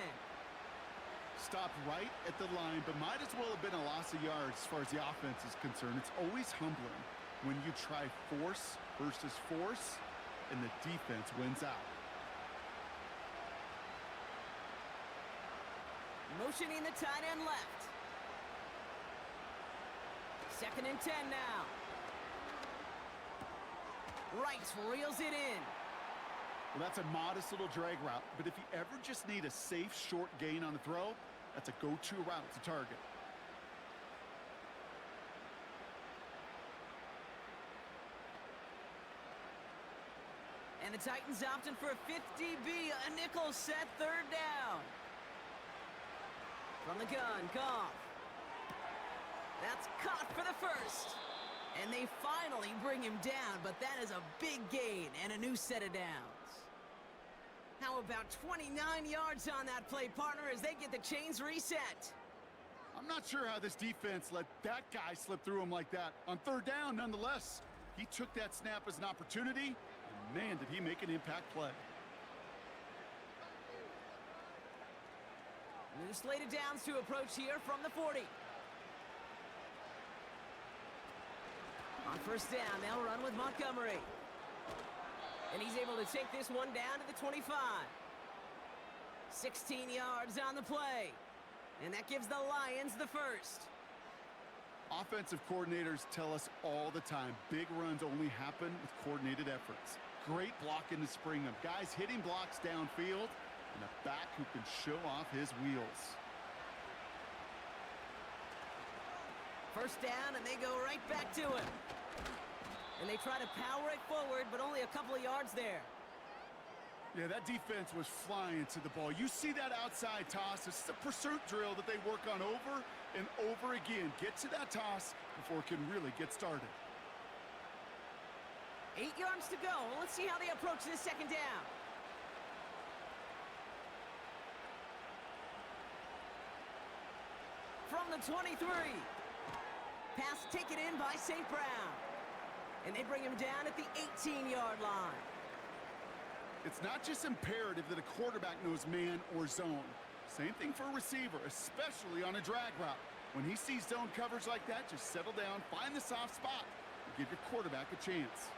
S3: Stopped right at the line, but might as well have been a loss of yards as far as the offense is concerned. It's always humbling when you try force versus force, and the defense wins out.
S2: Motioning the tight end left. 2nd and 10 now. Wright reels it in.
S3: Well, that's a modest little drag route, but if you ever just need a safe, short gain on the throw, that's a go-to route to target.
S2: And the Titans opting for a 50B, a nickel set, 3rd down. From the gun, Goff. That's caught for the 1st. And they finally bring him down, but that is a big gain and a new set of downs. How about 29 yards on that play, partner, as they get the chains reset?
S3: I'm not sure how this defense let that guy slip through him like that. On 3rd down, nonetheless, he took that snap as an opportunity. Man, did he make an impact play.
S2: New slate of downs to approach here from the 40. On 1st down, they'll run with Montgomery. And he's able to take this one down to the 25. 16 yards on the play. And that gives the Lions the 1st.
S3: Offensive coordinators tell us all the time, big runs only happen with coordinated efforts. Great block in the spring of guys hitting blocks downfield and a back who can show off his wheels.
S2: 1st down, and they go right back to him. And they try to power it forward, but only a couple of yards there.
S3: Yeah, that defense was flying to the ball. You see that outside toss. This is a pursuit drill that they work on over and over again. Get to that toss before it can really get started.
S2: 8 yards to go. Well, let's see how they approach this 2nd down. From the 23. Pass taken in by St. Brown. And they bring him down at the 18-yard line.
S3: It's not just imperative that a quarterback knows man or zone. Same thing for a receiver, especially on a drag route. When he sees zone coverage like that, just settle down, find the soft spot, and give your quarterback a chance.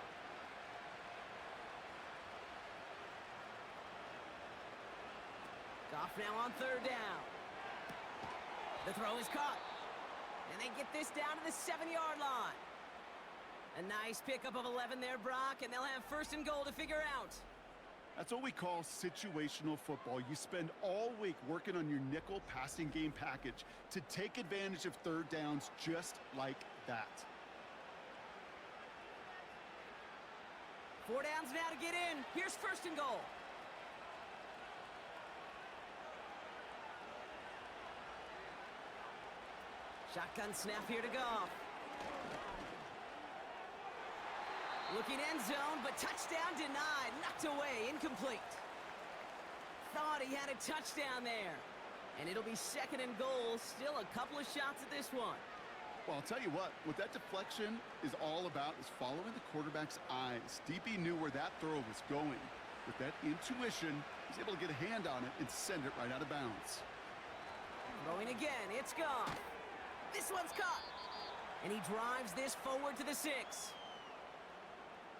S2: Off now on third down. The throw is caught. And they get this down to the 7-yard line. A nice pickup of 11 there, Brock, and they'll have first and goal to figure out.
S3: That's what we call situational football. You spend all week working on your nickel passing game package to take advantage of third downs just like that.
S2: 4 downs now to get in. Here's first and goal. Shotgun snap here to Goff. Looking end zone, but touchdown denied. Knocked away, incomplete. Thought he had a touchdown there. And it'll be second and goal. Still a couple of shots at this one.
S3: Well, I'll tell you what that deflection is all about is following the quarterback's eyes. DB knew where that throw was going. With that intuition, he's able to get a hand on it and send it right out of bounds.
S2: Throwing again, it's Goff. This one's caught. And he drives this forward to the 6.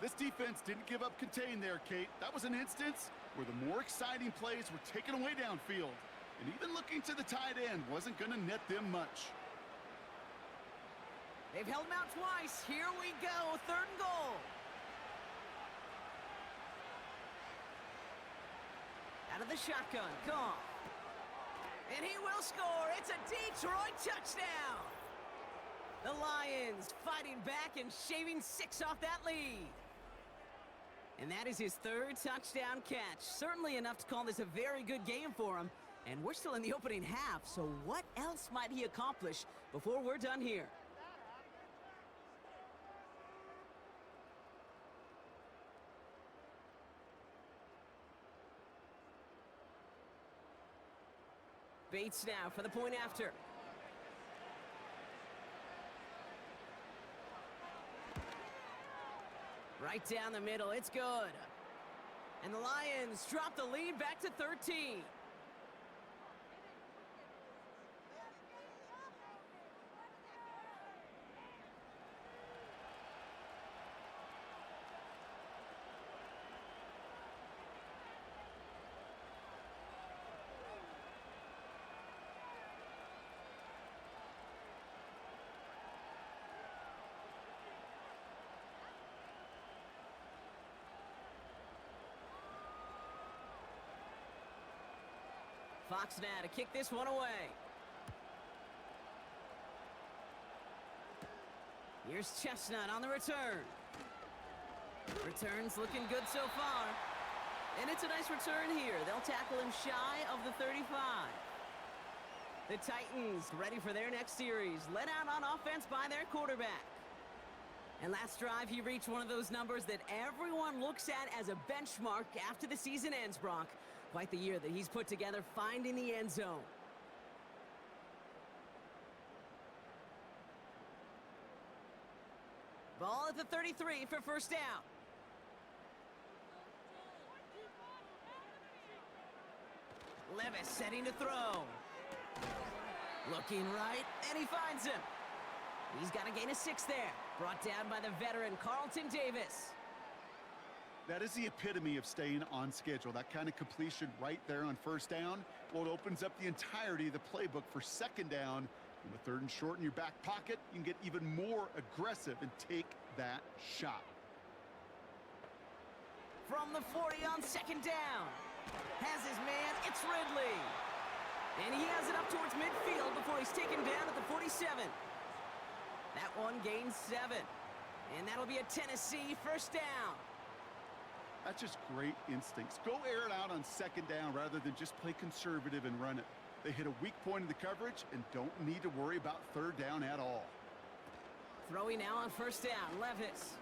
S3: This defense didn't give up contain there, Kate. That was an instance where the more exciting plays were taken away downfield. And even looking to the tight end wasn't going to net them much.
S2: They've held him out twice. Here we go, third and goal. Out of the shotgun, Goff. And he will score. It's a Detroit touchdown. The Lions fighting back and shaving 6 off that lead. And that is his third touchdown catch. Certainly enough to call this a very good game for him. And we're still in the opening half, so what else might he accomplish before we're done here? Bates now for the point after. Right down the middle, it's good. And the Lions drop the lead back to 13. Fox now to kick this one away. Here's Chestnut on the return. Return's looking good so far. And it's a nice return here. They'll tackle him shy of the 35. The Titans ready for their next series. Led out on offense by their quarterback. And last drive, he reached one of those numbers that everyone looks at as a benchmark after the season ends, Brock. Quite the year that he's put together, finding the end zone. Ball at the 33 for first down. Levis setting to throw. Looking right, and he finds him. He's got a gain of 6 there. Brought down by the veteran Carlton Davis.
S3: That is the epitome of staying on schedule. That kind of completion right there on first down. Well, it opens up the entirety of the playbook for second down. And with third and short in your back pocket, you can get even more aggressive and take that shot.
S2: From the 40 on second down. Has his man, it's Ridley. And he has it up towards midfield before he's taken down at the 47. That one gains 7. And that'll be a Tennessee first down.
S3: That's just great instincts. Go air it out on second down rather than just play conservative and run it. They hit a weak point in the coverage and don't need to worry about third down at all.
S2: Throwing now on first down, Levis.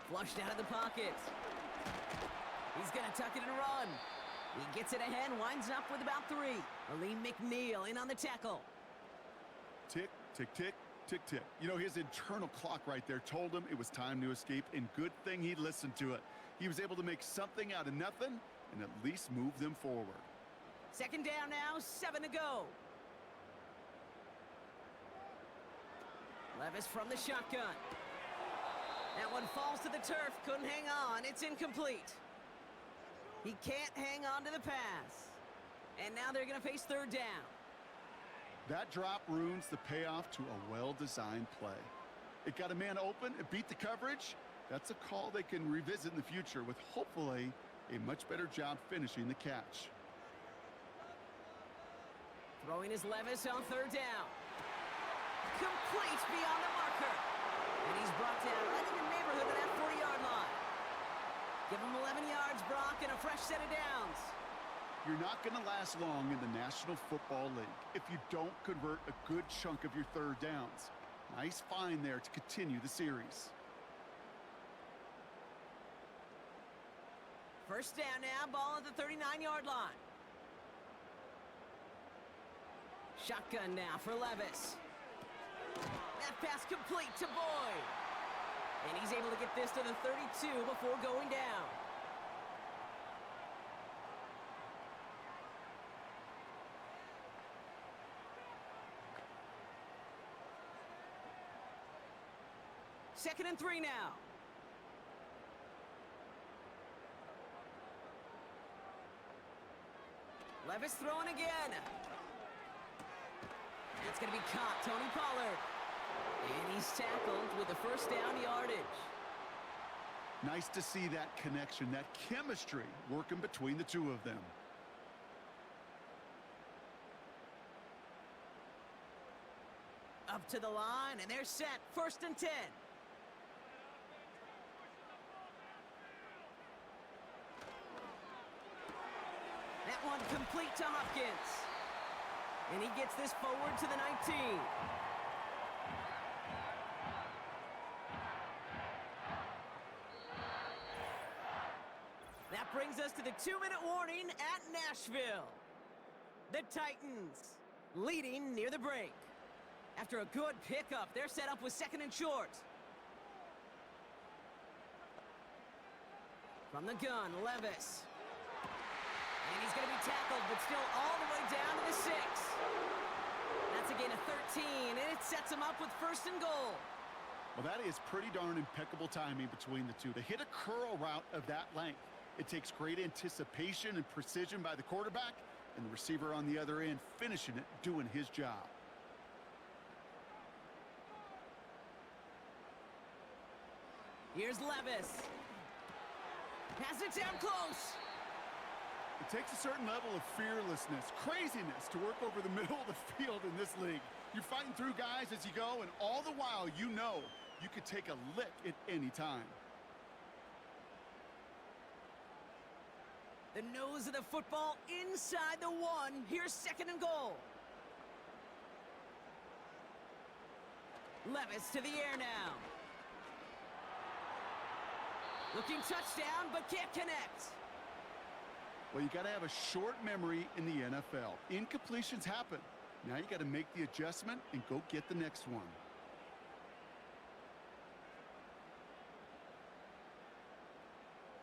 S2: Flushed out of the pocket. He's going to tuck it and run. He gets it ahead, winds up with about 3. Aleem McNeil in on the tackle.
S3: Tick, tick, tick, tick, tick. You know, his internal clock right there told him it was time to escape, and good thing he listened to it. He was able to make something out of nothing and at least move them forward.
S2: Second down now, 7 to go. Levis from the shotgun. That one falls to the turf, couldn't hang on, it's incomplete. He can't hang on to the pass. And now they're going to face third down.
S3: That drop ruins the payoff to a well-designed play. It got a man open, it beat the coverage. That's a call they can revisit in the future with hopefully a much better job finishing the catch.
S2: Throwing his Levis on third down. Complete beyond the marker. And he's brought down right in the neighborhood of that 40-yard line. Give him 11 yards, Brock, and a fresh set of downs.
S3: You're not going to last long in the National Football League if you don't convert a good chunk of your third downs. Nice find there to continue the series.
S2: First down now, ball at the 39-yard line. Shotgun now for Levis. That pass complete to Boyd. And he's able to get this to the 32 before going down. Second and 3 now. Levis throwing again. It's going to be caught, Tony Pollard. And he's tackled with the first down yardage.
S3: Nice to see that connection, that chemistry working between the two of them.
S2: Up to the line, and they're set. First and 10. That one complete to Hopkins. And he gets this forward to the 19. That brings us to the 2-minute warning at Nashville. The Titans leading near the break. After a good pickup, they're set up with second and short. From the gun, Levis. And he's going to be tackled, but still all the way down to the 6. That's a gain of 13, and it sets him up with first and goal.
S3: Well, that is pretty darn impeccable timing between the two. To hit a curl route of that length, it takes great anticipation and precision by the quarterback, and the receiver on the other end finishing it, doing his job.
S2: Here's Levis. Pass it down close.
S3: It takes a certain level of fearlessness, craziness to work over the middle of the field in this league. You're fighting through guys as you go, and all the while you know you could take a lick at any time.
S2: The nose of the football inside the 1. Here's second and goal. Levis to the air now. Looking touchdown, but can't connect.
S3: Well, you got to have a short memory in the NFL. Incompletions happen. Now you got to make the adjustment and go get the next one.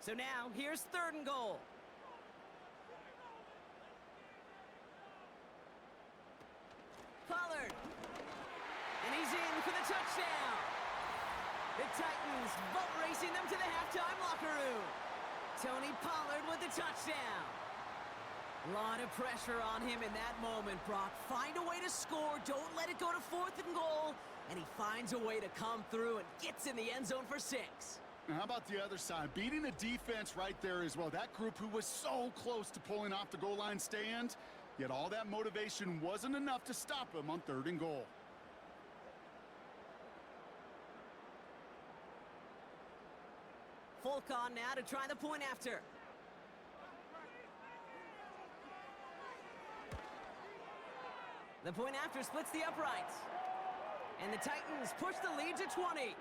S2: So now, here's third and goal. Pollard. And he's in for the touchdown. The Titans boat racing them to the halftime locker room. Tony Pollard with the touchdown. A lot of pressure on him in that moment, Brock. Find a way to score. Don't let it go to fourth and goal. And he finds a way to come through and gets in the end zone for 6.
S3: Now, how about the other side? Beating a defense right there as well. That group who was so close to pulling off the goal line stand, yet all that motivation wasn't enough to stop him on third and goal.
S2: Folk on now to try the point after. The point after splits the uprights. And the Titans push the lead to 20.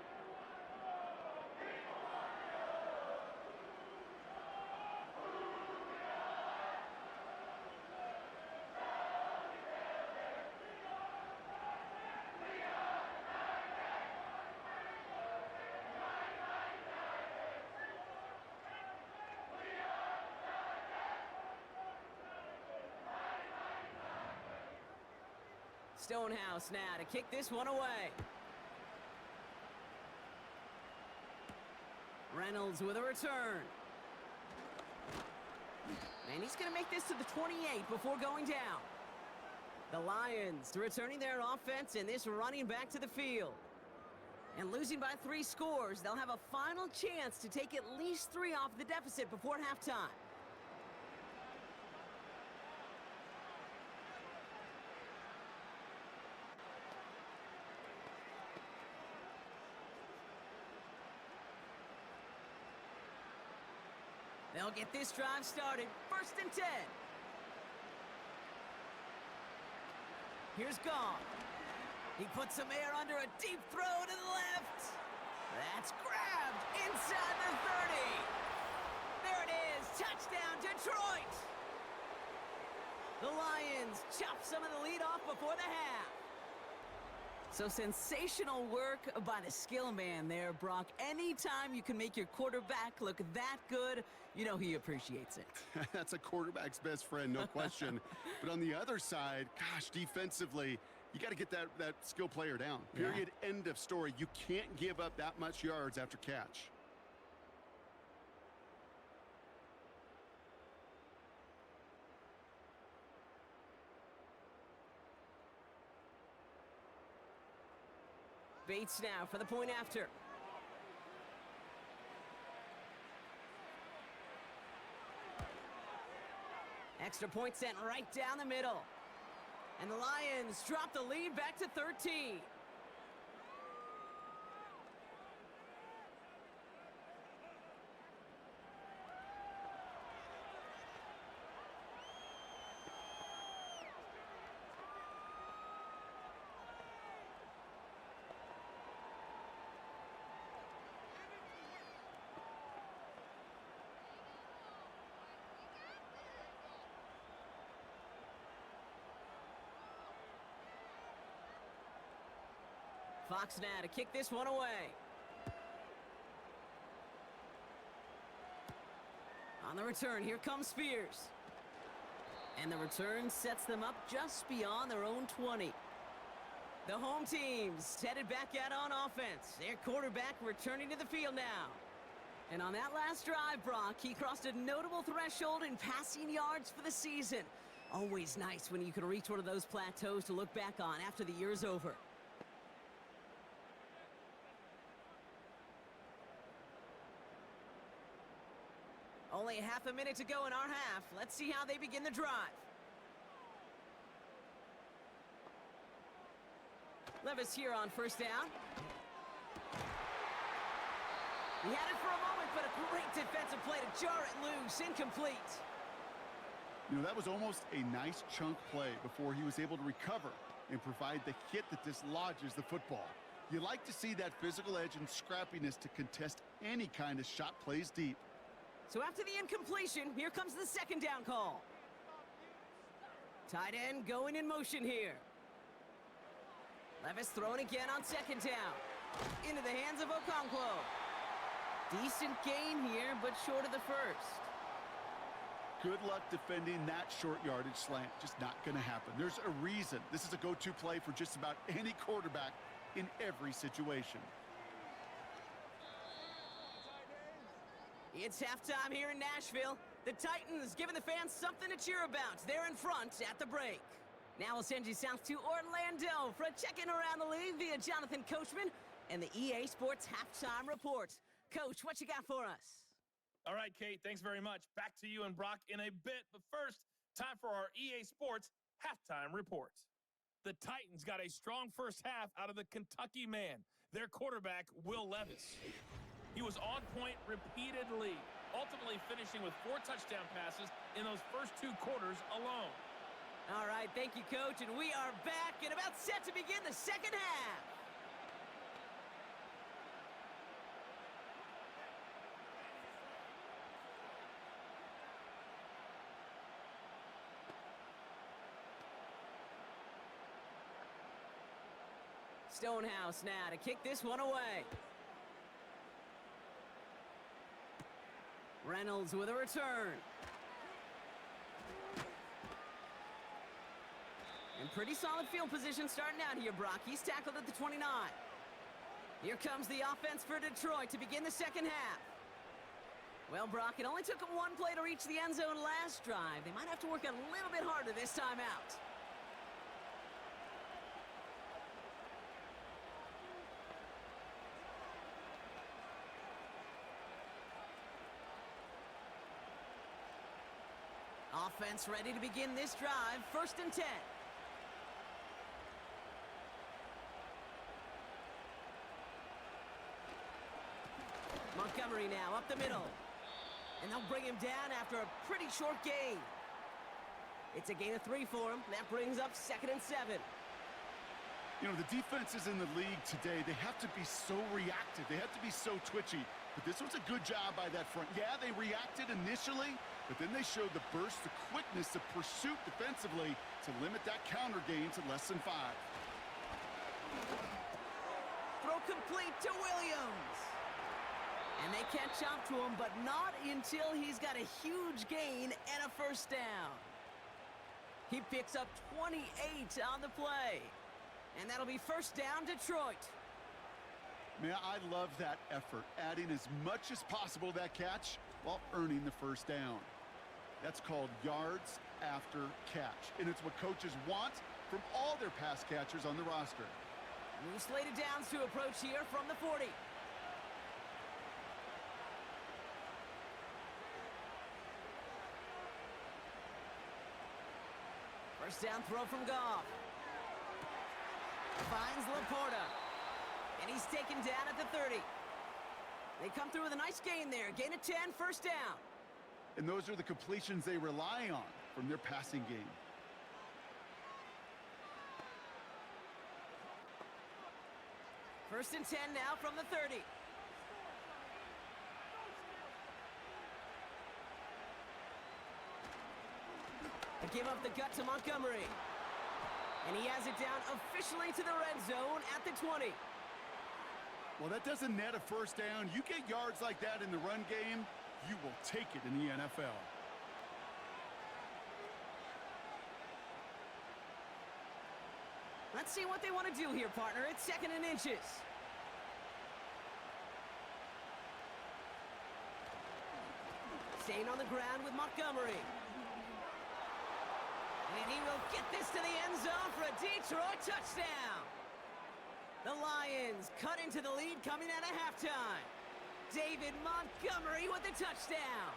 S2: Stonehouse now to kick this one away. Reynolds with a return. And he's going to make this to the 28 before going down. The Lions returning their offense and this running back to the field. And losing by 3 scores, they'll have a final chance to take at least 3 off the deficit before halftime. They'll get this drive started. 1st and 10. Here's Gong. He puts some air under a deep throw to the left. That's grabbed inside the 30. There it is. Touchdown, Detroit. The Lions chop some of the lead off before the half. So sensational work by the skill man there, Brock. Anytime you can make your quarterback look that good, you know he appreciates it.
S3: That's a quarterback's best friend, no question. But on the other side, gosh, defensively, you got to get that skill player down. Period. Yeah. End of story. You can't give up that much yards after catch.
S2: Bates now for the point after. Extra point sent right down the middle. And the Lions drop the lead back to 13. Fox now to kick this one away. On the return, here comes Spears. And the return sets them up just beyond their own 20. The home team's headed back out on offense. Their quarterback returning to the field now. And on that last drive, Brock, he crossed a notable threshold in passing yards for the season. Always nice when you can reach one of those plateaus to look back on after the year's over. Only half a minute to go in our half. Let's see how they begin the drive. Levis here on 1st down. He had it for a moment, but a great defensive play to jar it loose. Incomplete.
S3: You know, that was almost a nice chunk play before he was able to recover and provide the hit that dislodges the football. You like to see that physical edge and scrappiness to contest any kind of shot plays deep.
S2: So after the incompletion, here comes the 2nd down call. Tight end going in motion here. Levis throwing again on 2nd down. Into the hands of Okonkwo. Decent gain here, but short of the first.
S3: Good luck defending that short yardage slant. Just not going to happen. There's a reason this is a go-to play for just about any quarterback in every situation.
S2: It's halftime here in Nashville. The Titans giving the fans something to cheer about. They're in front at the break. Now we'll send you south to Orlando for a check-in around the league via Jonathan Coachman and the EA Sports Halftime Report. Coach, what you got for us?
S4: All right, Kate, thanks very much. Back to you and Brock in a bit. But first, time for our EA Sports Halftime Report. The Titans got a strong first half out of the Kentucky man, their quarterback, Will Levis. He was on point repeatedly, ultimately finishing with 4 touchdown passes in those first 2 quarters alone.
S2: All right, thank you, Coach, and we are back and about set to begin the second half. Stonehouse now to kick this one away. Reynolds with a return. And pretty solid field position starting out here, Brock. He's tackled at the 29. Here comes the offense for Detroit to begin the second half. Well, Brock, it only took them one play to reach the end zone last drive. They might have to work a little bit harder this time out. Offense ready to begin this drive. 1st and 10. Montgomery now up the middle. And they'll bring him down after a pretty short gain. It's a gain of 3 for him. That brings up 2nd and 7.
S3: You know, the defenses in the league today, they have to be so reactive. They have to be so twitchy. But this was a good job by that front. Yeah, they reacted initially, but then they showed the burst, the quickness of pursuit defensively to limit that counter gain to less than 5.
S2: Throw complete to Williams. And they catch up to him, but not until he's got a huge gain and a 1st down. He picks up 28 on the play. And that'll be 1st down, Detroit.
S3: Man, I love that effort, adding as much as possible to that catch while earning the 1st down. That's called yards after catch, and it's what coaches want from all their pass catchers on the roster.
S2: New slated downs to approach here from the 40. First down throw from Goff. Finds Laporta. And he's taken down at the 30. They come through with a nice gain there. Gain of 10, 1st down.
S3: And those are the completions they rely on from their passing game.
S2: First and 10 now from the 30. They give up the gut to Montgomery. And he has it down officially to the red zone at the 20.
S3: Well, that doesn't net a 1st down. You get yards like that in the run game, you will take it in the NFL.
S2: Let's see what they want to do here, partner. It's 2nd and inches. Staying on the ground with Montgomery. And he will get this to the end zone for a Detroit touchdown. The Lions cut into the lead coming out of halftime. David Montgomery with the touchdown.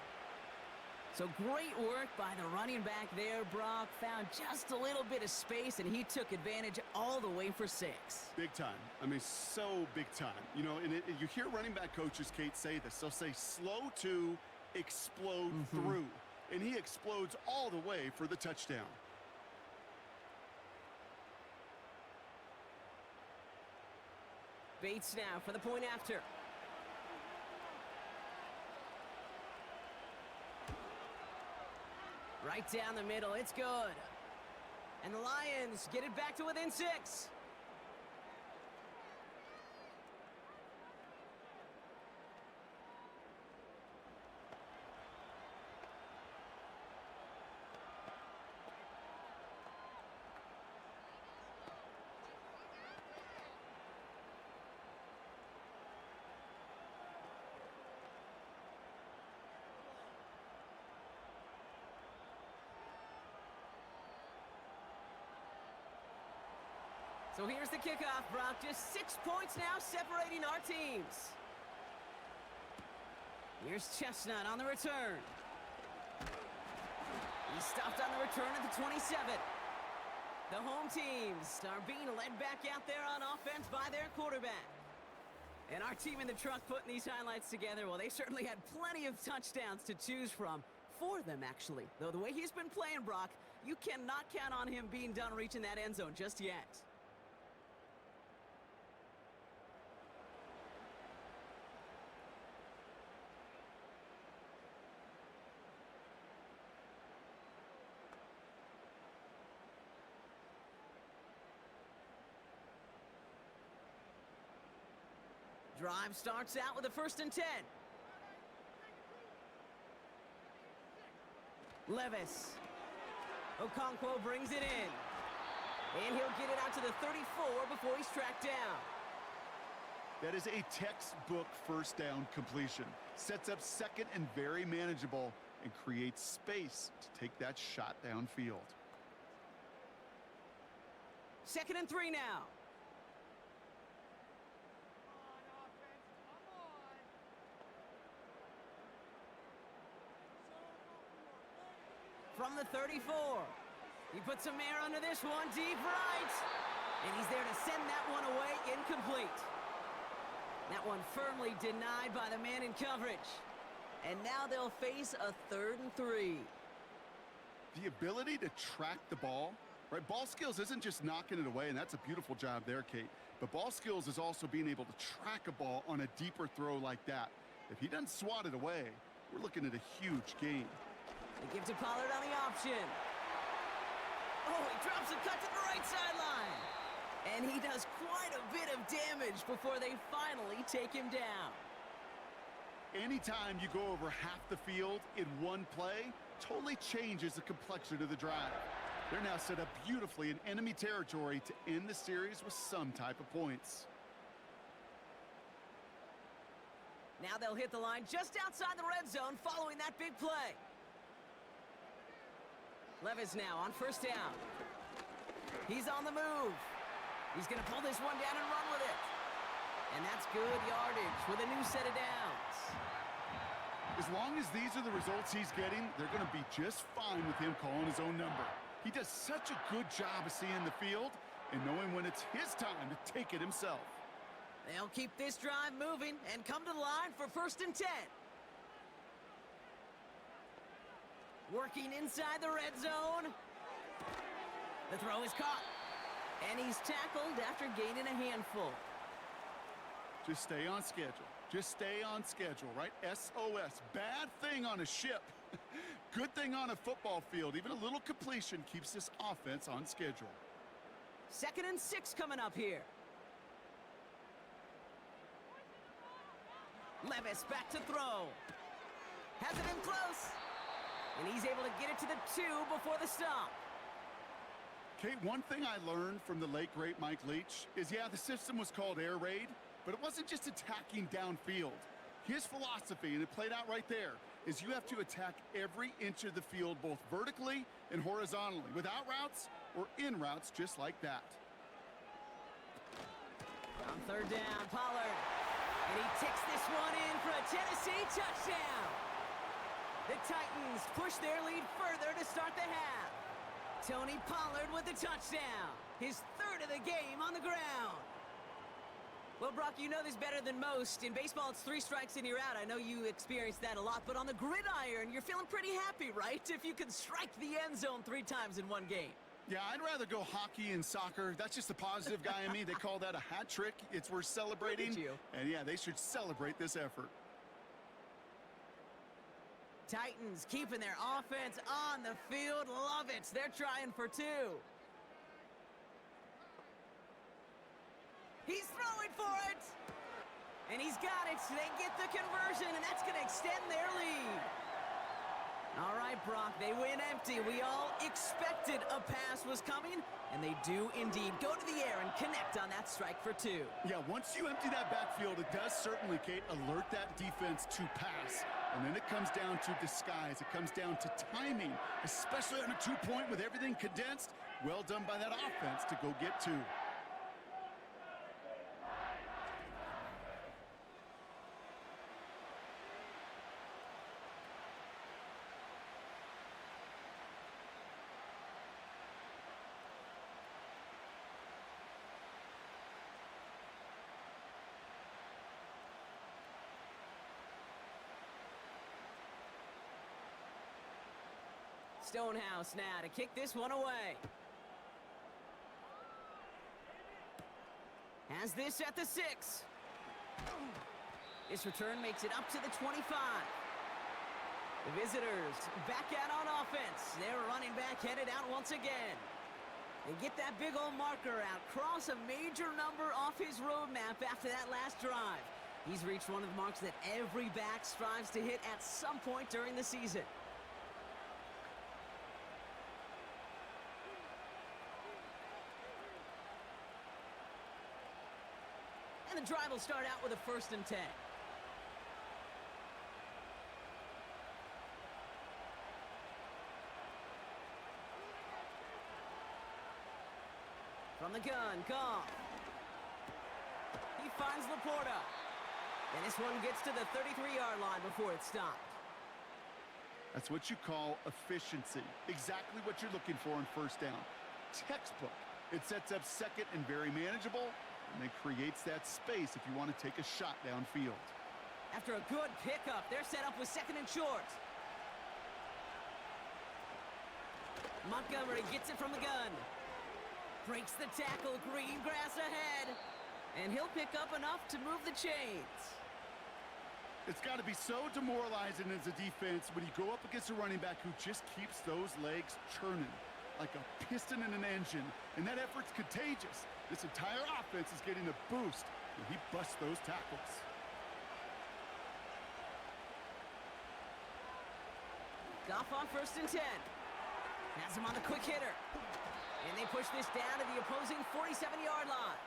S2: So great work by the running back there, Brock. Found just a little bit of space, and he took advantage all the way for 6.
S3: Big time. I mean, so big time. You know, and you hear running back coaches, Kate, say this. They'll say slow to explode through. And he explodes all the way for the touchdown.
S2: Bates now for the point after. Right down the middle, it's good. And the Lions get it back to within 6. So here's the kickoff, Brock. Just 6 points now separating our teams. Here's Chestnut on the return. He's stopped on the return at the 27. The home teams are being led back out there on offense by their quarterback. And our team in the truck putting these highlights together, well, they certainly had plenty of touchdowns to choose from. 4 of them, actually. Though the way he's been playing, Brock, you cannot count on him being done reaching that end zone just yet. Drive starts out with a 1st and 10. Levis. Okonkwo brings it in. And he'll get it out to the 34 before he's tracked down.
S3: That is a textbook first down completion. Sets up second and very manageable and creates space to take that shot downfield.
S2: 2nd and 3 now. From the 34. He puts some air under this one, deep right. And he's there to send that one away, incomplete. That one firmly denied by the man in coverage. And now they'll face a 3rd and 3.
S3: The ability to track the ball, right? Ball skills isn't just knocking it away, and that's a beautiful job there, Kate. But ball skills is also being able to track a ball on a deeper throw like that. If he doesn't swat it away, we're looking at a huge gain.
S2: They give to Pollard on the option. Oh, he drops a cut to the right sideline. And he does quite a bit of damage before they finally take him down.
S3: Anytime you go over half the field in one play, totally changes the complexion of the drive. They're now set up beautifully in enemy territory to end the series with some type of points.
S2: Now they'll hit the line just outside the red zone following that big play. Levis now on 1st down. He's on the move. He's going to pull this one down and run with it. And that's good yardage with a new set of downs.
S3: As long as these are the results he's getting, they're going to be just fine with him calling his own number. He does such a good job of seeing the field and knowing when it's his time to take it himself.
S2: They'll keep this drive moving and come to the line for 1st and 10. Working inside the red zone. The throw is caught. And he's tackled after gaining a handful.
S3: Just stay on schedule. Just stay on schedule, right? SOS. Bad thing on a ship. Good thing on a football field. Even a little completion keeps this offense on schedule.
S2: 2nd and 6 coming up here. Levis back to throw. Has it in close. And he's able to get it to the 2 before the stop.
S3: Kate, one thing I learned from the late, great Mike Leach is, yeah, the system was called air raid, but it wasn't just attacking downfield. His philosophy, and it played out right there, is you have to attack every inch of the field, both vertically and horizontally, without routes or in routes just like that.
S2: On 3rd down, Pollard. And he ticks this one in for a Tennessee touchdown. The Titans push their lead further to start the half. Tony Pollard with the touchdown. His 3rd of the game on the ground. Well, Brock, you know this better than most. In baseball, it's 3 strikes and you're out. I know you experienced that a lot, but on the gridiron, you're feeling pretty happy, right? If you can strike the end zone 3 times in one game.
S3: Yeah, I'd rather go hockey and soccer. That's just the positive guy in me. They call that a hat trick. It's worth celebrating.
S2: Look at you.
S3: And yeah, they should celebrate this effort.
S2: Titans keeping their offense on the field. Love it. They're trying for 2. He's throwing for it. And he's got it. They get the conversion, and that's going to extend their lead. All right, Brock, they win empty. We all expected a pass was coming, and they do indeed go to the air and connect on that strike for 2.
S3: Yeah, once you empty that backfield, it does certainly, Kate, alert that defense to pass. And then it comes down to disguise. It comes down to timing, especially on a 2-point with everything condensed. Well done by that offense to go get 2.
S2: Stonehouse now to kick this one away. Has this at the 6. This return makes it up to the 25. The visitors back out on offense. They're running back headed out once again. They get that big old marker out. Cross a major number off his roadmap after that last drive. He's reached one of the marks that every back strives to hit at some point during the season. And the drive will start out with a 1st and 10. From the gun, Goff. He finds Laporta. And this one gets to the 33-yard line before it's stopped.
S3: That's what you call efficiency. Exactly what you're looking for on 1st down. Textbook. It sets up 2nd and very manageable, and then creates that space if you want to take a shot downfield.
S2: After a good pickup, they're set up with 2nd and short. Montgomery gets it from the gun. Breaks the tackle, green grass ahead. And he'll pick up enough to move the chains.
S3: It's got to be so demoralizing as a defense when you go up against a running back who just keeps those legs churning like a piston in an engine, and that effort's contagious. This entire offense is getting a boost when he busts those tackles.
S2: Goff on 1st and 10. Has him on the quick hitter. And they push this down to the opposing 47-yard line.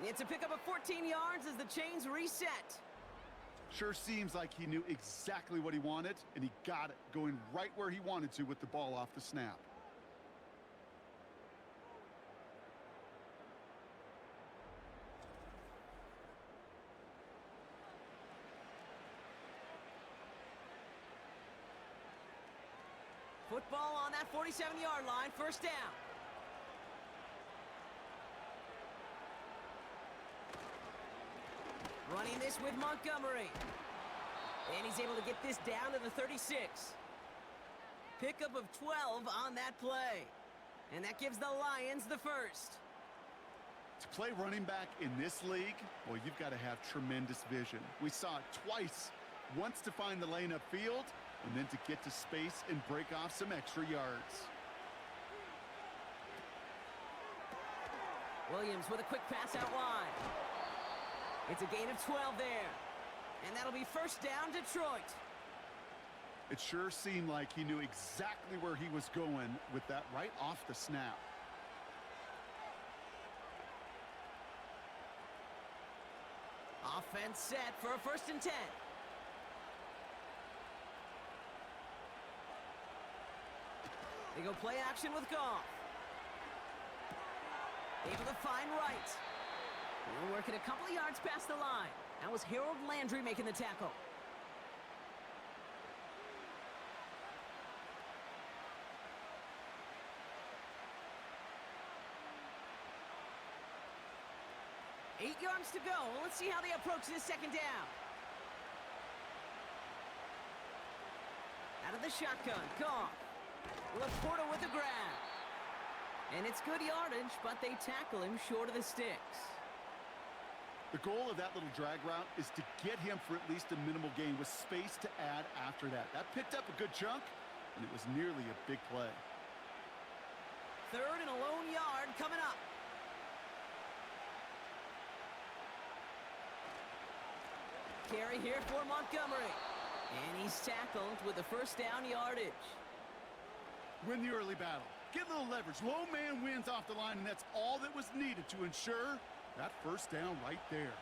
S2: It's a pickup of 14 yards as the chains reset.
S3: Sure seems like he knew exactly what he wanted, and he got it, going right where he wanted to with the ball off the snap.
S2: Football on that 47-yard line, 1st down. Running this with Montgomery. And he's able to get this down to the 36. Pickup of 12 on that play. And that gives the Lions the 1st.
S3: To play running back in this league, well, you've got to have tremendous vision. We saw it twice. Once to find the lane upfield, and then to get to space and break off some extra yards.
S2: Williams with a quick pass out wide. It's a gain of 12 there. And that'll be 1st down, Detroit.
S3: It sure seemed like he knew exactly where he was going with that right off the snap.
S2: Offense set for a 1st and 10. They go play action with Goff. Able to find Wright. He'll work it a couple of yards past the line. That was Harold Landry making the tackle. Eight yards to go. Let's see how they approach this 2nd down. Out of the shotgun, Goff. Laporta with the grab. And it's good yardage, but they tackle him short of the sticks.
S3: The goal of that little drag route is to get him for at least a minimal gain with space to add after that. That picked up a good chunk, and it was nearly a big play.
S2: 3rd and a lone yard coming up. Carry here for Montgomery. And he's tackled with the 1st down yardage.
S3: Win the early battle. Get a little leverage. Low man wins off the line, and that's all that was needed to ensure that 1st down right there.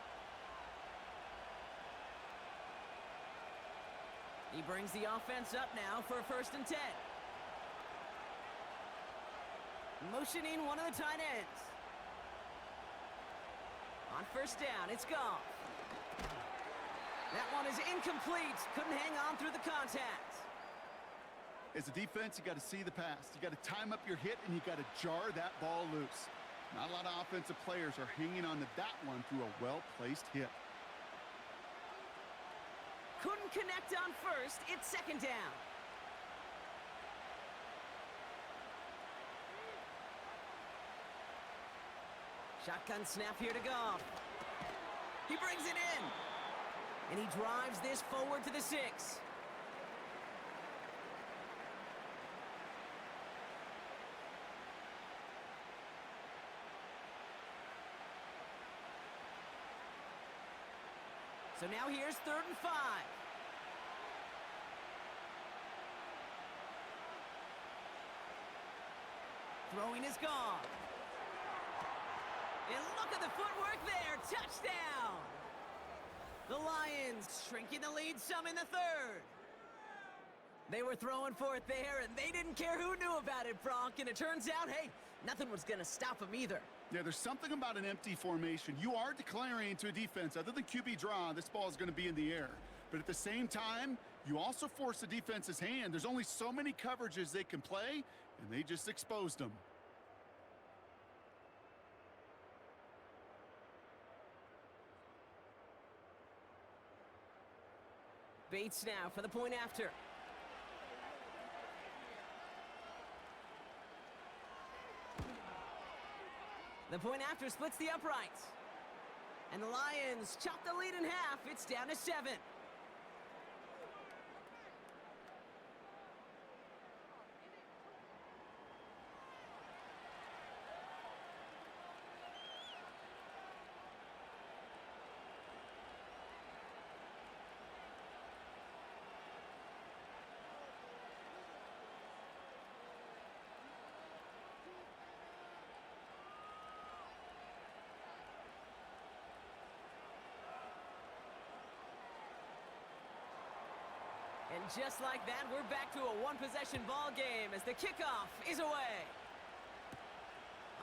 S2: He brings the offense up now for a 1st and 10. Motioning one of the tight ends. On 1st down, it's Goff. That one is incomplete. Couldn't hang on through the contact.
S3: As a defense, you got to see the pass. You got to time up your hit, and you got to jar that ball loose. Not a lot of offensive players are hanging on to that one through a well-placed hit.
S2: Couldn't connect on 1st. It's 2nd down. Shotgun snap here to Goff. He brings it in. And he drives this forward to the 6. So now here's 3rd and 5. Throwing is Goff. And look at the footwork there. Touchdown! The Lions shrinking the lead some in the third. They were throwing for it there, and they didn't care who knew about it, Bronk. And it turns out, hey, nothing was going to stop them either.
S3: Yeah, there's something about an empty formation. You are declaring to a defense, other than QB draw, this ball is going to be in the air. But at the same time, you also force the defense's hand. There's only so many coverages they can play, and they just exposed them.
S2: Bates now for the point after. The point after splits the uprights. And the Lions chop the lead in half. It's down to 7. And just like that, we're back to a one-possession ball game as the kickoff is away.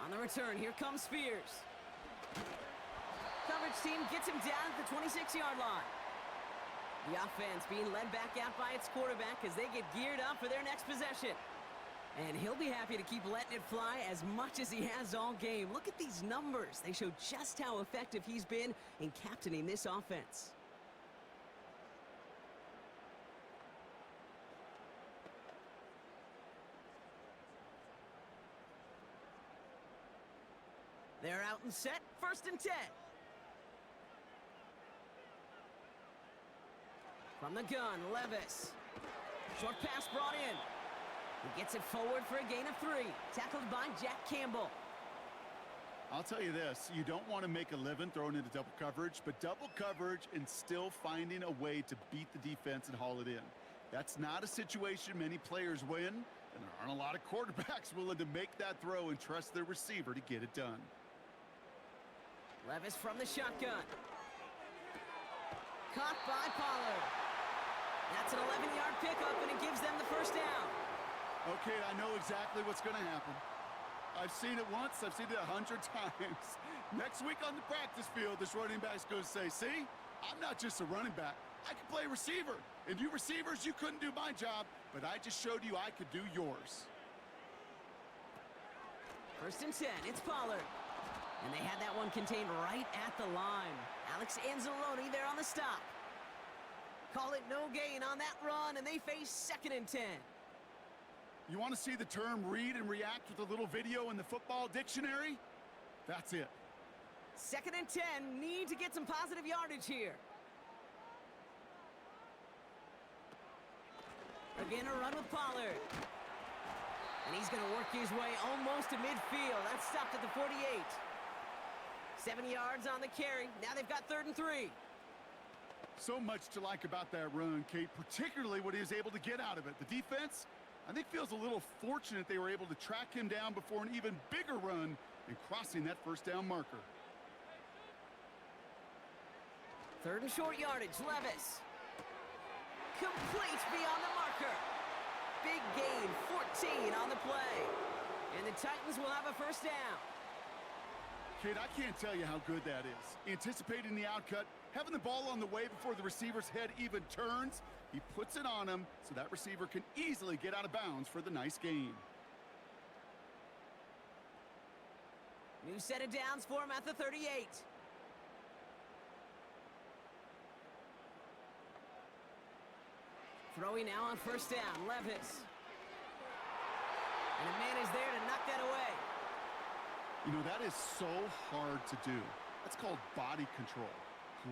S2: On the return, here comes Spears. Coverage team gets him down at the 26-yard line. The offense being led back out by its quarterback as they get geared up for their next possession. And he'll be happy to keep letting it fly as much as he has all game. Look at these numbers. They show just how effective he's been in captaining this offense. They're out and set, 1st and 10. From the gun, Levis. Short pass brought in. He gets it forward for a gain of 3. Tackled by Jack Campbell.
S3: I'll tell you this, you don't want to make a living throwing into double coverage, but double coverage and still finding a way to beat the defense and haul it in. That's not a situation many players win, and there aren't a lot of quarterbacks willing to make that throw and trust their receiver to get it done.
S2: Levis from the shotgun. Caught by Pollard. That's an 11-yard pickup, and it gives them the first down.
S3: Okay, I know exactly what's going to happen. I've seen it once, I've seen it 100 times. Next week on the practice field, this running back's going to say, see, I'm not just a running back. I can play receiver. And you receivers, you couldn't do my job, but I just showed you I could do yours.
S2: 1st and 10, it's Pollard. And they had that one contained right at the line. Alex Anzalone there on the stop. Call it no gain on that run, and they face 2nd and 10.
S3: You want to see the term read and react with a little video in the football dictionary? That's it.
S2: 2nd and 10, need to get some positive yardage here. Again, a run with Pollard. And he's going to work his way almost to midfield. That's stopped at the 48. 7 yards on the carry. Now they've got 3rd and 3.
S3: So much to like about that run, Kate, particularly what he was able to get out of it. The defense, I think, feels a little fortunate they were able to track him down before an even bigger run and crossing that 1st down marker.
S2: 3rd and short yardage, Levis. Complete beyond the marker. Big gain, 14 on the play. And the Titans will have a 1st down.
S3: Kate, I can't tell you how good that is. Anticipating the outcut, having the ball on the way before the receiver's head even turns, he puts it on him so that receiver can easily get out of bounds for the nice gain.
S2: New set of downs for him at the 38. Throwing now on 1st down, Levis. And a man is there to knock that away.
S3: You know, that is so hard to do. That's called body control.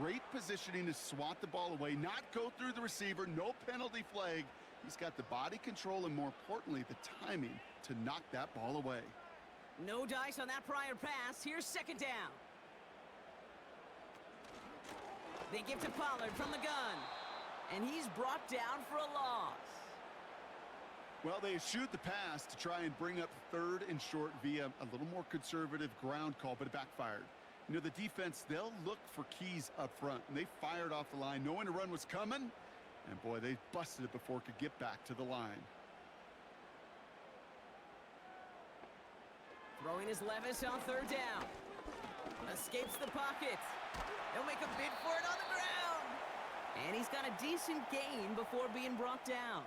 S3: Great positioning to swat the ball away, not go through the receiver, no penalty flag. He's got the body control and, more importantly, the timing to knock that ball away.
S2: No dice on that prior pass. Here's 2nd down. They give to Pollard from the gun. And he's brought down for a loss.
S3: Well, they eschewed the pass to try and bring up 3rd and short via a little more conservative ground call, but it backfired. You know, the defense, they'll look for keys up front, and they fired off the line knowing a run was coming, and boy, they busted it before it could get back to the line.
S2: Throwing his Levis on 3rd down. Escapes the pocket. He'll make a bid for it on the ground. And he's got a decent gain before being brought down.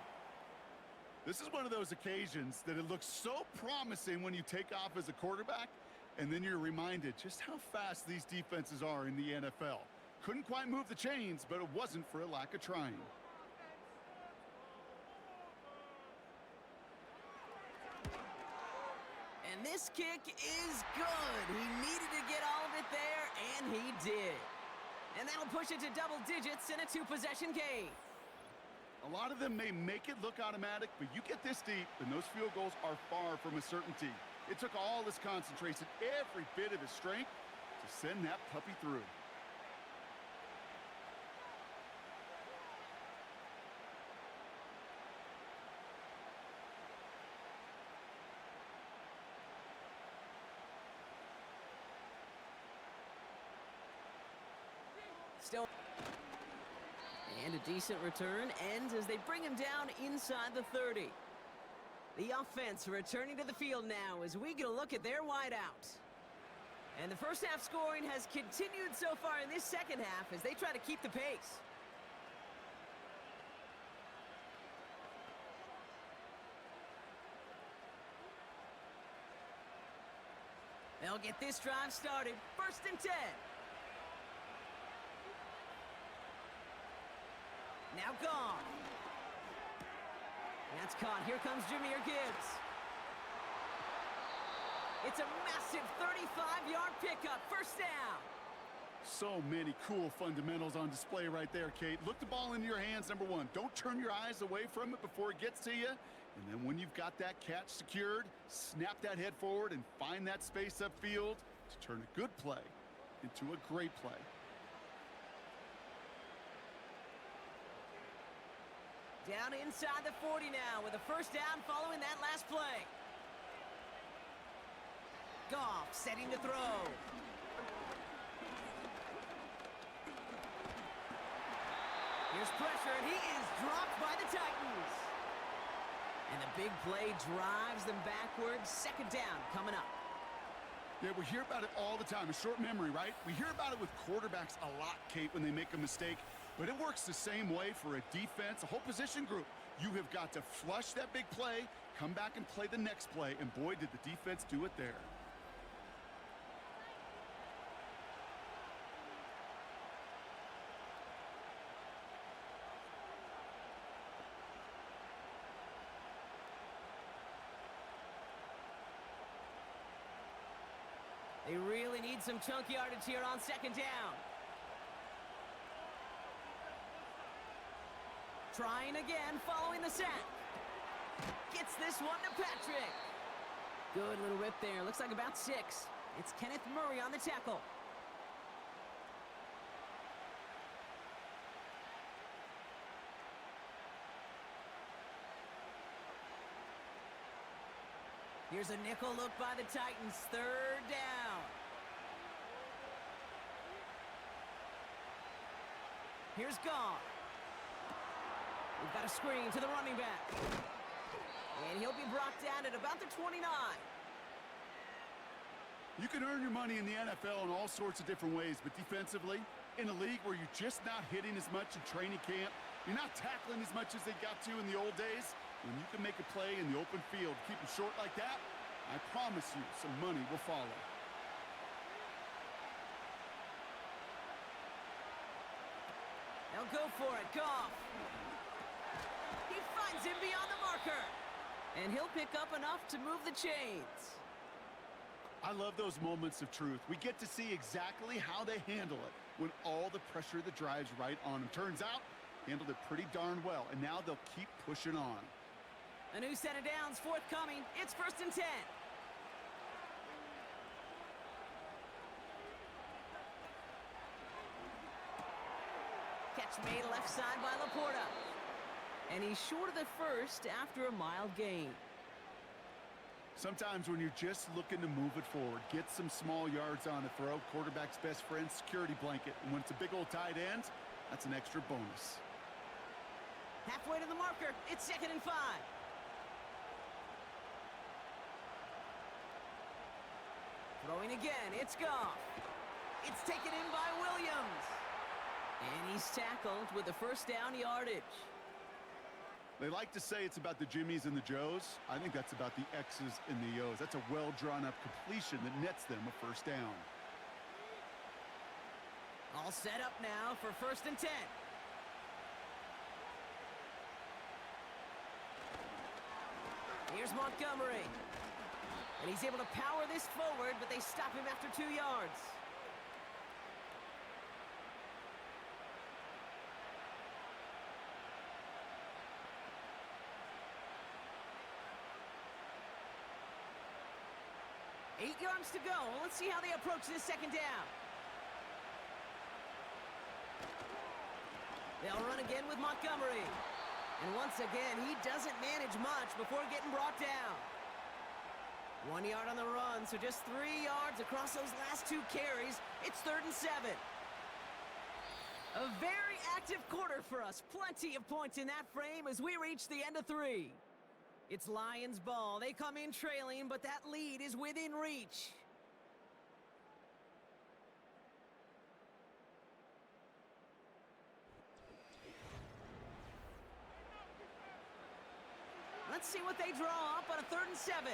S3: This is one of those occasions that it looks so promising when you take off as a quarterback, and then you're reminded just how fast these defenses are in the NFL. Couldn't quite move the chains, but it wasn't for a lack of trying.
S2: And this kick is good. He needed to get all of it there, and he did. And that'll push it to double digits in a 2-possession game.
S3: A lot of them may make it look automatic, but you get this deep, and those field goals are far from a certainty. It took all his concentration, every bit of his strength, to send that puppy through.
S2: Still. And a decent return ends as they bring him down inside the 30. The offense returning to the field now as we get a look at their wideout. And the first half scoring has continued so far in this second half as they try to keep the pace. They'll get this drive started. 1st and 10. Now gone. That's caught. Here comes Jahmyr Gibbs. It's a massive 35-yard pickup. 1st down.
S3: So many cool fundamentals on display right there, Kate. Look the ball into your hands, number one. Don't turn your eyes away from it before it gets to you. And then when you've got that catch secured, snap that head forward and find that space upfield to turn a good play into a great play.
S2: Down inside the 40 now with a 1st down following that last play. Goff setting to throw. Here's pressure, and he is dropped by the Titans. And the big play drives them backwards. 2nd down coming up.
S3: Yeah, we hear about it all the time. A short memory, right? We hear about it with quarterbacks a lot, Kate, when they make a mistake. But it works the same way for a defense, a whole position group. You have got to flush that big play, come back and play the next play, and boy, did the defense do it there.
S2: They really need some chunk yardage here on 2nd down. Trying again, following the sack. Gets this one to Patrick. Good little rip there. Looks like about 6. It's Kenneth Murray on the tackle. Here's a nickel look by the Titans. 3rd down. Here's Goff. We've got a screen to the running back. And he'll be brought down at about the 29.
S3: You can earn your money in the NFL in all sorts of different ways, but defensively, in a league where you're just not hitting as much in training camp, you're not tackling as much as they got to in the old days, when you can make a play in the open field, keep them short like that, I promise you some money will follow.
S2: They'll go for it. Goff. He finds him beyond the marker. And he'll pick up enough to move the chains.
S3: I love those moments of truth. We get to see exactly how they handle it when all the pressure that drives right on them. Turns out, handled it pretty darn well, and now they'll keep pushing on.
S2: A new set of downs forthcoming. It's 1st and 10. Catch made left side by Laporta. And he's short of the first after a mild gain.
S3: Sometimes when you're just looking to move it forward, get some small yards on the throw, quarterback's best friend, security blanket. And when it's a big old tight end, that's an extra bonus.
S2: Halfway to the marker, it's 2nd and 5. Throwing again, it's Goff. It's taken in by Williams. And he's tackled with the first down yardage.
S3: They like to say it's about the Jimmies and the Joes. I think that's about the X's and the O's. That's a well-drawn-up completion that nets them a first down.
S2: All set up now for 1st and 10. Here's Montgomery. And he's able to power this forward, but they stop him after 2 yards. Eight yards to go. Let's see how they approach this 2nd down. They'll run again with Montgomery. And once again, he doesn't manage much before getting brought down. 1 yard on the run, so just 3 yards across those last 2 carries. It's 3rd and 7. A very active quarter for us. Plenty of points in that frame as we reach the end of 3. It's Lions ball. They come in trailing, but that lead is within reach. Let's see what they draw up on a 3rd and 7.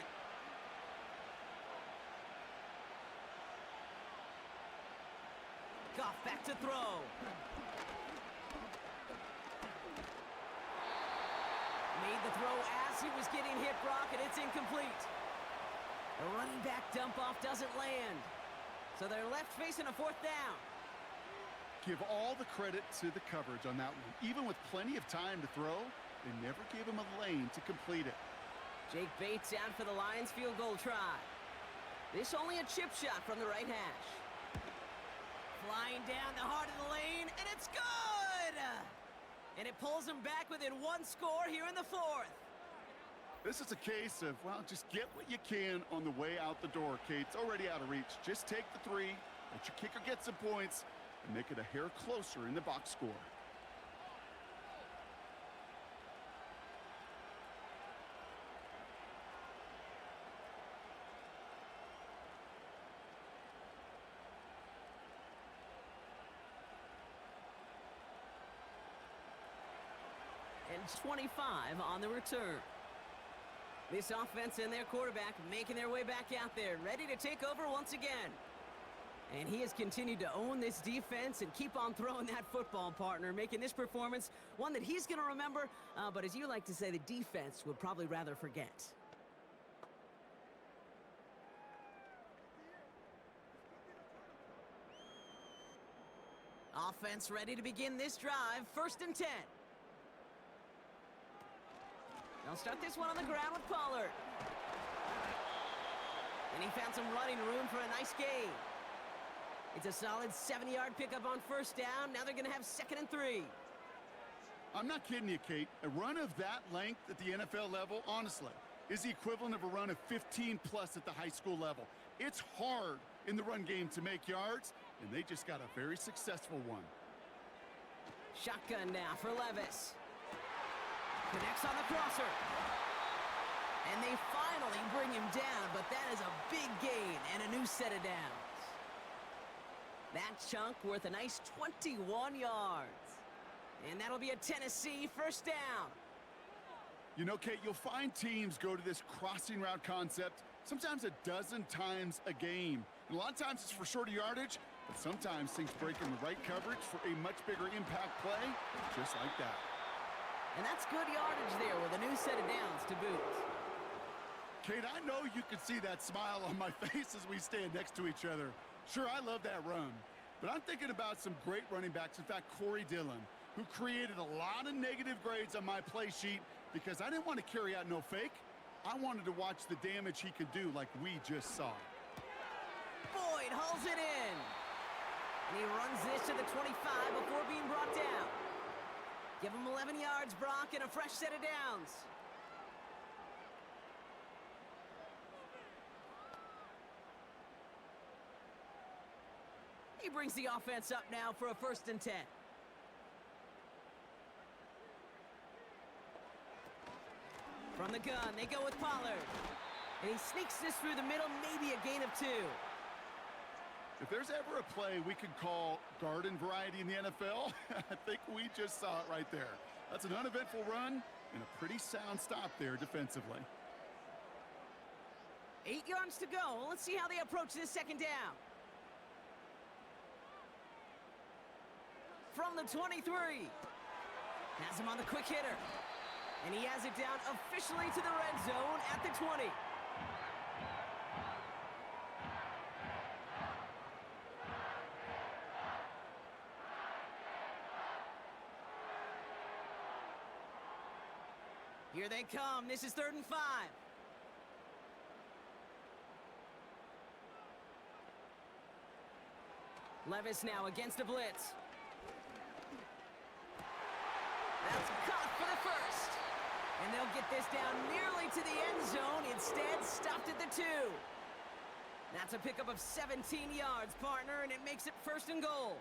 S2: Goff back to throw. Made the throw as he was getting hit, Brock, and it's incomplete. The running back dump-off doesn't land. So they're left facing a 4th down.
S3: Give all the credit to the coverage on that one. Even with plenty of time to throw, they never gave him a lane to complete it.
S2: Jake Bates out for the Lions field goal try. This only a chip shot from the right hash. Flying down the heart of the lane, and it's good! And it pulls them back within 1 score here in the 4th.
S3: This is a case of, well, just get what you can on the way out the door, Kate. It's already out of reach. Just take the 3, let your kicker get some points, and make it a hair closer in the box score.
S2: And 25 on the return. This offense and their quarterback making their way back out there, ready to take over once again. And he has continued to own this defense and keep on throwing that football, partner, making this performance one that he's going to remember, but as you like to say, the defense would probably rather forget. Offense ready to begin this drive, 1st and 10. They'll start this one on the ground with Pollard. And he found some running room for a nice gain. It's a solid 70-yard pickup on 1st down. Now they're going to have 2nd and 3.
S3: I'm not kidding you, Kate. A run of that length at the NFL level, honestly, is the equivalent of a run of 15-plus at the high school level. It's hard in the run game to make yards, and they just got a very successful one.
S2: Shotgun now for Levis. Connects on the crosser. And they finally bring him down, but that is a big gain and a new set of downs. That chunk worth a nice 21 yards. And that'll be a Tennessee 1st down.
S3: You know, Kate, you'll find teams go to this crossing route concept sometimes a dozen times a game. And a lot of times it's for shorter yardage, but sometimes things break in the right coverage for a much bigger impact play, just like that.
S2: And that's good yardage there with a new set of downs to boot.
S3: Kate, I know you can see that smile on my face as we stand next to each other. Sure, I love that run, but I'm thinking about some great running backs. In fact, Corey Dillon, who created a lot of negative grades on my play sheet because I didn't want to carry out no fake. I wanted to watch the damage he could do like we just saw.
S2: Boyd hauls it in. And he runs this to the 25 before being brought down. Give him 11 yards, Brock, and a fresh set of downs. He brings the offense up now for a 1st and 10. From the gun, they go with Pollard. And he sneaks this through the middle, maybe a gain of 2.
S3: If there's ever a play we could call garden variety in the NFL, I think we just saw it right there. That's an uneventful run and a pretty sound stop there defensively.
S2: 8 yards to go. Let's see how they approach this 2nd down. From the 23. Has him on the quick hitter. And he has it down officially to the red zone at the 20. Here they come. This is 3rd and 5. Levis now against a blitz. That's caught for the 1st. And they'll get this down nearly to the end zone. Instead, stopped at the 2. That's a pickup of 17 yards, partner, and it makes it 1st and goal.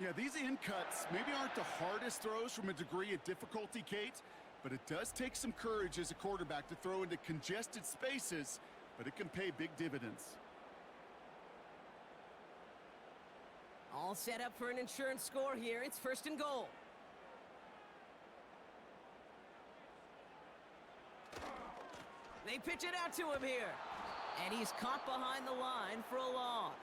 S3: Yeah, these in cuts maybe aren't the hardest throws from a degree of difficulty, Kate, but it does take some courage as a quarterback to throw into congested spaces, but it can pay big dividends.
S2: All set up for an insurance score here. It's 1st and goal. They pitch it out to him here. And he's caught behind the line for a loss.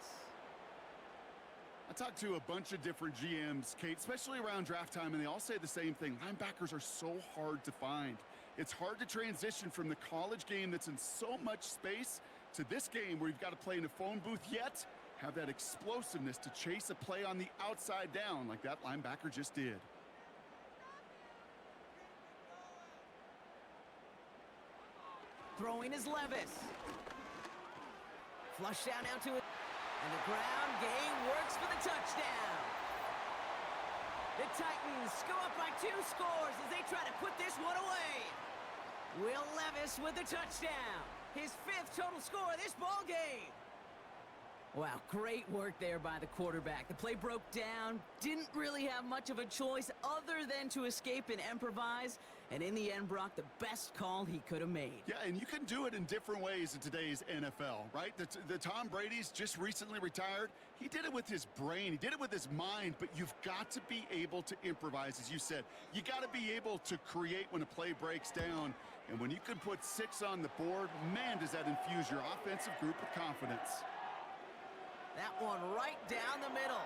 S3: I talked to a bunch of different GMs, Kate, especially around draft time, and they all say the same thing. Linebackers are so hard to find. It's hard to transition from the college game that's in so much space to this game where you've got to play in a phone booth, yet have that explosiveness to chase a play on the outside down like that linebacker just did.
S2: Throwing is Levis. Flush down out to it. And the ground game works for the touchdown. The Titans go up by 2 scores as they try to put this one away. Will Levis with the touchdown. His 5th total score of this ball game. Wow, great work there by the quarterback. The play broke down, didn't really have much of a choice other than to escape and improvise. And in the end, Brock, the best call he could have made.
S3: Yeah, and you can do it in different ways in today's NFL, right? The Tom Brady's just recently retired. He did it with his brain. He did it with his mind, but you've got to be able to improvise, as you said. You got to be able to create when a play breaks down. And when you can put 6 on the board, man, does that infuse your offensive group with confidence.
S2: That one right down the middle.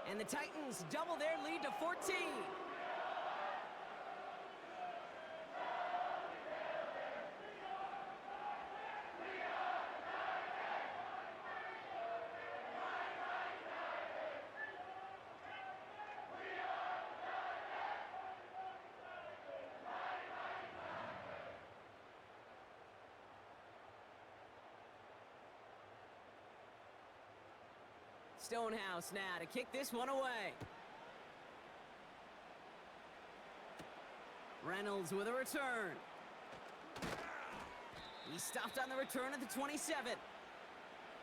S2: And the Titans double their lead to 14. Stonehouse now to kick this one away. Reynolds with a return. He stopped on the return at the 27.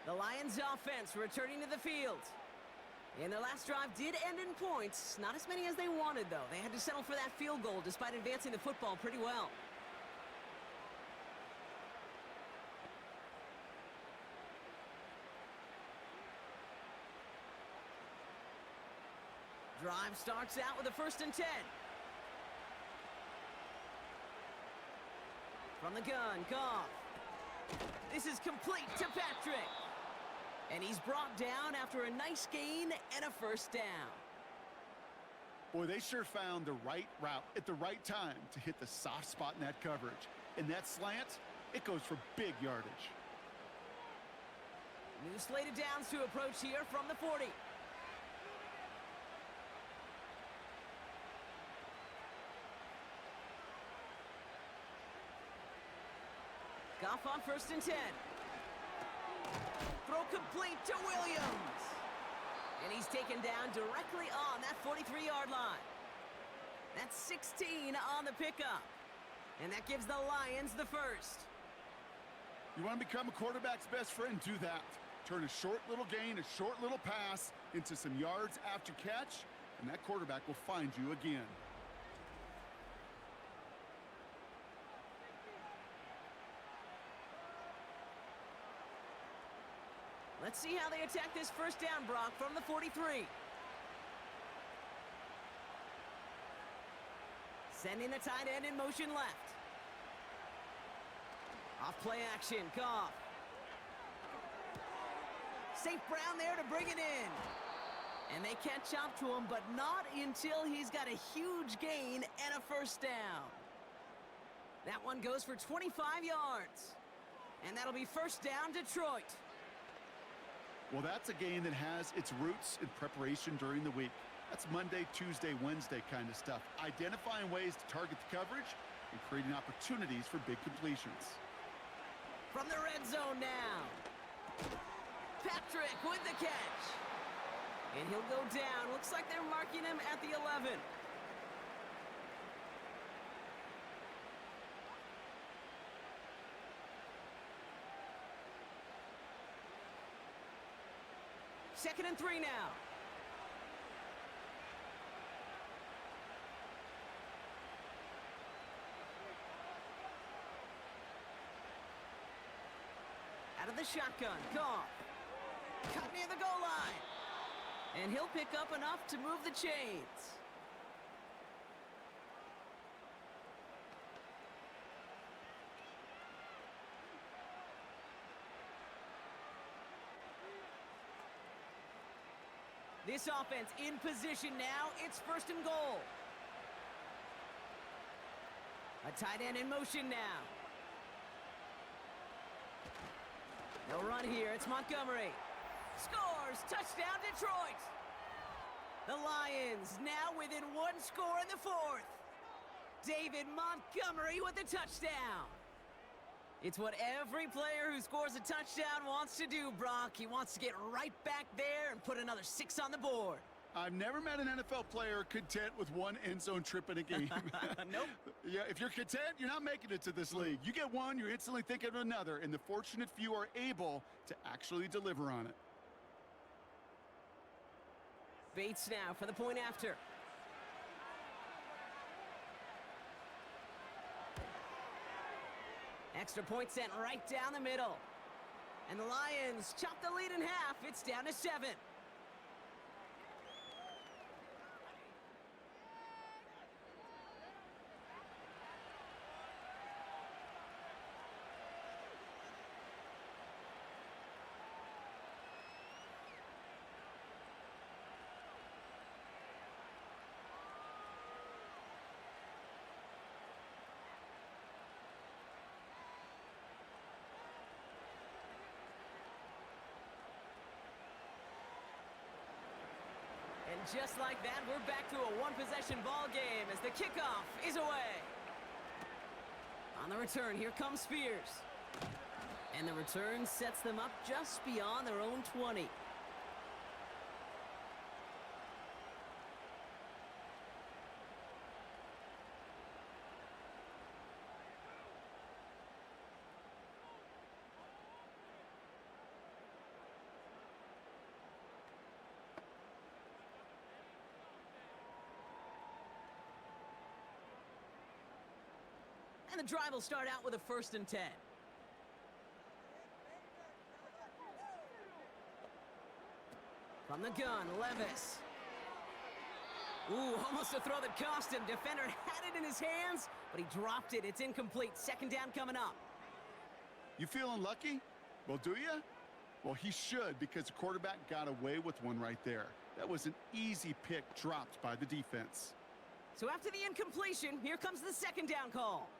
S2: The Lions offense returning to the field. And their last drive did end in points. Not as many as they wanted, though. They had to settle for that field goal despite advancing the football pretty well. Drive starts out with a 1st and 10. From the gun, Goff. This is complete to Patrick. And he's brought down after a nice gain and a 1st down.
S3: Boy, they sure found the right route at the right time to hit the soft spot in that coverage. And that slant, it goes for big yardage.
S2: New slated downs to approach here from the 40. Goff on 1st and 10. Throw complete to Williams. And he's taken down directly on that 43-yard line. That's 16 on the pickup. And that gives the Lions the first.
S3: You want to become a quarterback's best friend? Do that. Turn a short little gain, a short little pass into some yards after catch, and that quarterback will find you again.
S2: Let's see how they attack this first down, Brock, from the 43. Sending the tight end in motion left. Off play action, Goff. St. Brown there to bring it in. And they catch up to him, but not until he's got a huge gain and a first down. That one goes for 25 yards. And that'll be first down, Detroit.
S3: Well, that's a game that has its roots in preparation during the week. That's Monday, Tuesday, Wednesday kind of stuff. Identifying ways to target the coverage and creating opportunities for big completions.
S2: From the red zone now. Patrick with the catch. And he'll go down. Looks like they're marking him at the 11. Second and 3 now. Out of the shotgun, Goff. Cut near the goal line. And he'll pick up enough to move the chains. This offense in position now. It's first and goal. A tight end in motion now. They'll run here. It's Montgomery. Scores! Touchdown, Detroit! The Lions now within one score in the fourth. David Montgomery with the touchdown. It's what every player who scores a touchdown wants to do, Brock. He wants to get right back there and put another 6 on the board.
S3: I've never met an NFL player content with one end zone trip in a game.
S2: Nope.
S3: Yeah, if you're content, you're not making it to this league. You get one, you're instantly thinking of another, and the fortunate few are able to actually deliver on it.
S2: Bates now for the point after. Extra point sent right down the middle. And the Lions chop the lead in half. It's down to 7. And just like that, we're back to a one-possession ball game as the kickoff is away. On the return, here comes Spears. And the return sets them up just beyond their own 20. And the drive will start out with a 1st and 10. From the gun, Levis. Ooh, almost a throw that cost him. Defender had it in his hands, but he dropped it. It's incomplete. Second down coming up.
S3: You feeling lucky? Well, do you? Well, he should, because the quarterback got away with one right there. That was an easy pick dropped by the defense.
S2: So after the incompletion, here comes the second down call.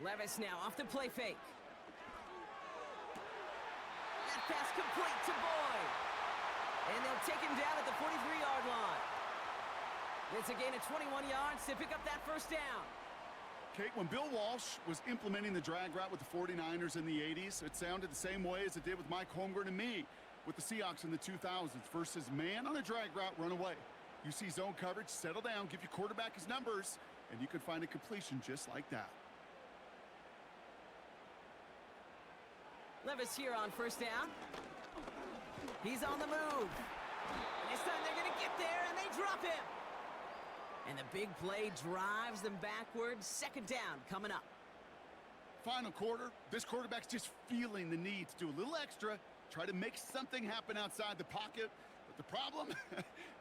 S2: Levis now off the play fake. That pass complete to Boyd. And they'll take him down at the 43-yard line. It's a gain of 21 yards to pick up that first down.
S3: Kate, when Bill Walsh was implementing the drag route with the 49ers in the 80s, it sounded the same way as it did with Mike Holmgren and me with the Seahawks in the 2000s versus man on a drag route, run away. You see zone coverage, settle down, give your quarterback his numbers, and you can find a completion just like that.
S2: Levis here on first down. He's on the move. And this time they're going to get there, and they drop him. And the big play drives them backwards. Second down coming up.
S3: Final quarter, this quarterback's just feeling the need to do a little extra, try to make something happen outside the pocket. But the problem,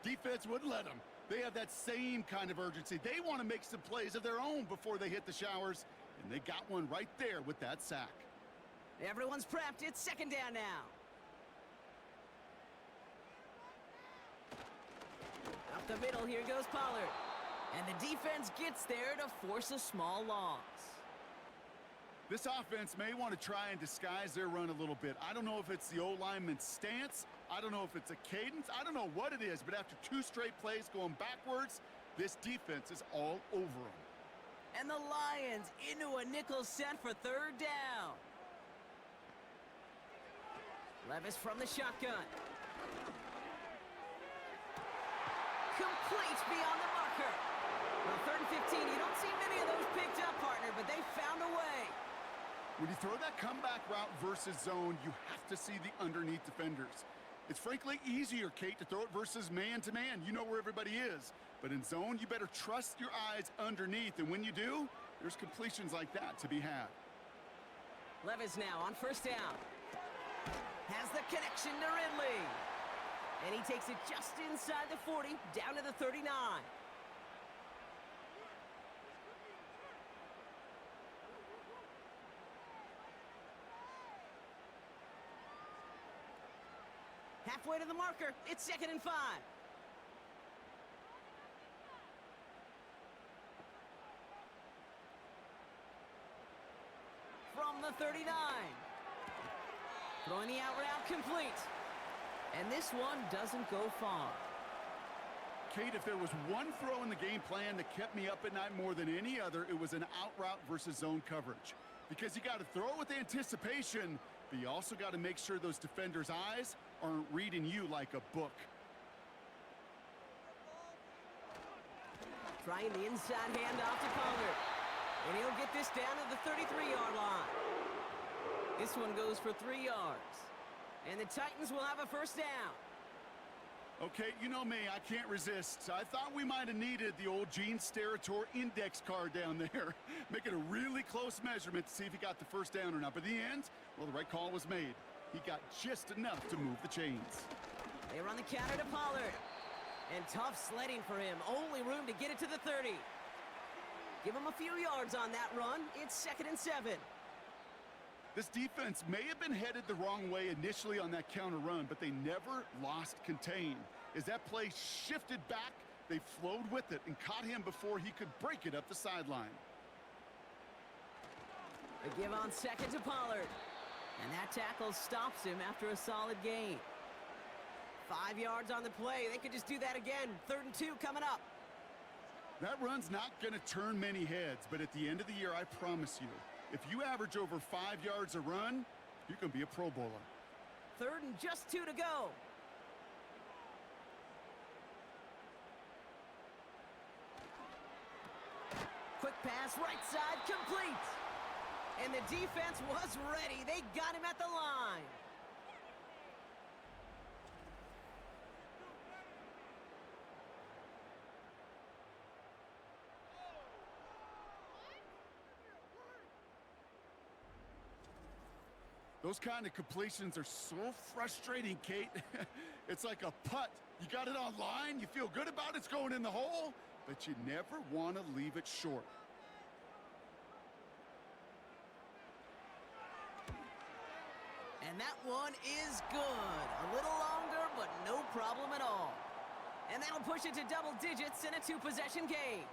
S3: defense wouldn't let them. They have that same kind of urgency. They want to make some plays of their own before they hit the showers, and they got one right there with that sack.
S2: Everyone's prepped. It's second down now. Up the middle, here goes Pollard. And the defense gets there to force a small loss.
S3: This offense may want to try and disguise their run a little bit. I don't know if it's the O-lineman's stance. I don't know if it's a cadence. I don't know what it is, but after 2 straight plays going backwards, this defense is all over them.
S2: And the Lions into a nickel set for third down. Levis from the shotgun. Complete beyond the marker. Well, 3rd and 15, you don't see many of those picked up, partner, but they found a way.
S3: When you throw that comeback route versus zone, you have to see the underneath defenders. It's frankly easier, Kate, to throw it versus man-to-man. You know where everybody is. But in zone, you better trust your eyes underneath. And when you do, there's completions like that to be had.
S2: Levis now on first down. Has the connection to Ridley. And he takes it just inside the 40, down to the 39. Halfway to the marker, it's 2nd and 5. From the 39. Throwing the out route complete. And this one doesn't go far.
S3: Kate, if there was one throw in the game plan that kept me up at night more than any other, it was an out route versus zone coverage. Because you got to throw with anticipation, but you also got to make sure those defenders' eyes aren't reading you like a book.
S2: Trying the inside handoff to Pollard. And he'll get this down to the 33-yard line. This one goes for 3 yards. And the Titans will have a first down.
S3: Okay, you know me, I can't resist. I thought we might have needed the old Gene Steratore index card down there. Make it a really close measurement to see if he got the first down or not. But in the end, well, the right call was made. He got just enough to move the chains.
S2: They run the counter to Pollard. And tough sledding for him. Only room to get it to the 30. Give him a few yards on that run. It's 2nd and 7.
S3: This defense may have been headed the wrong way initially on that counter run, but they never lost contain. As that play shifted back, they flowed with it and caught him before he could break it up the sideline.
S2: They give on 2nd to Pollard. And that tackle stops him after a solid gain. 5 yards on the play. They could just do that again. 3rd and 2 coming up.
S3: That run's not going to turn many heads, but at the end of the year, I promise you, if you average over 5 yards a run, you're going to be a Pro Bowler.
S2: 3rd and just 2 to go. Quick pass, right side, complete. And the defense was ready. They got him at the line.
S3: Those kind of completions are so frustrating, Kate. It's like a putt. You got it on line, you feel good about it's going in the hole, but you never want to leave it short.
S2: And that one is good. A little longer, but no problem at all. And that'll push it to double digits in a 2-possession game.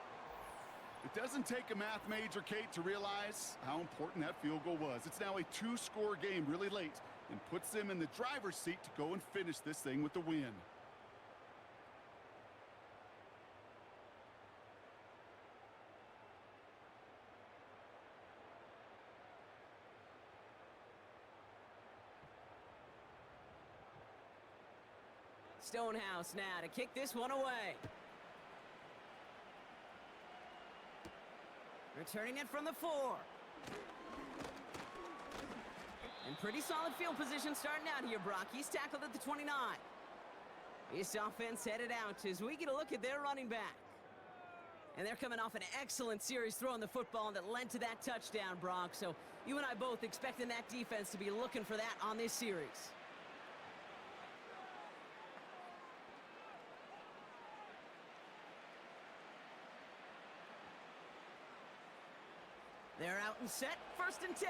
S3: It doesn't take a math major, Kate, to realize how important that field goal was. It's now a 2-score game really late and puts them in the driver's seat to go and finish this thing with the win.
S2: Stonehouse now to kick this one away. Returning it from the 4. And pretty solid field position starting out here, Brock. He's tackled at the 29. This offense headed out as we get a look at their running back. And they're coming off an excellent series throwing the football that led to that touchdown, Brock. So you and I both expecting that defense to be looking for that on this series. They're out and set, 1st and 10.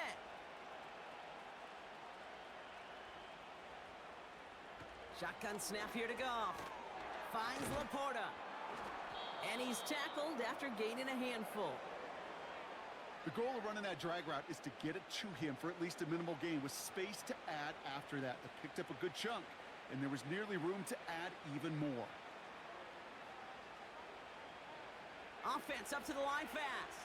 S2: Shotgun snap here to Goff. Finds Laporta. And he's tackled after gaining a handful.
S3: The goal of running that drag route is to get it to him for at least a minimal gain with space to add after that. They picked up a good chunk, and there was nearly room to add even more.
S2: Offense up to the line fast.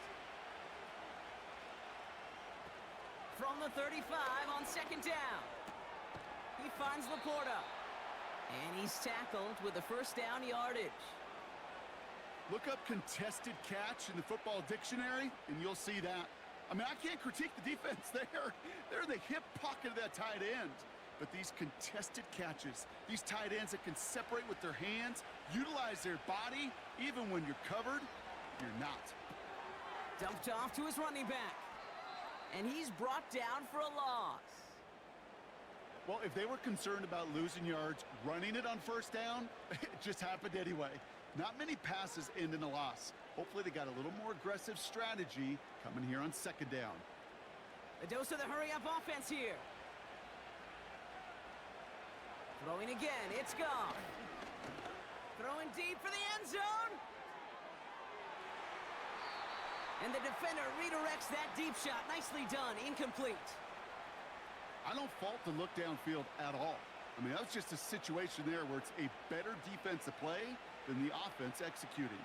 S2: From the 35 on 2nd down. He finds Laporta. And he's tackled with the 1st down yardage.
S3: Look up contested catch in the football dictionary, and you'll see that. I mean, I can't critique the defense there. They're the hip pocket of that tight end. But these contested catches, these tight ends that can separate with their hands, utilize their body, even when you're covered, you're not.
S2: Dumped off to his running back. And he's brought down for a loss.
S3: Well, if they were concerned about losing yards, running it on 1st down, it just happened anyway. Not many passes end in a loss. Hopefully they got a little more aggressive strategy coming here on 2nd down.
S2: A dose of the hurry-up offense here. Throwing again, it's Goff. Throwing deep for the end zone. And the defender redirects that deep shot. Nicely done, incomplete.
S3: I don't fault the look downfield at all. I mean, that was just a situation there where it's a better defensive play than the offense executing.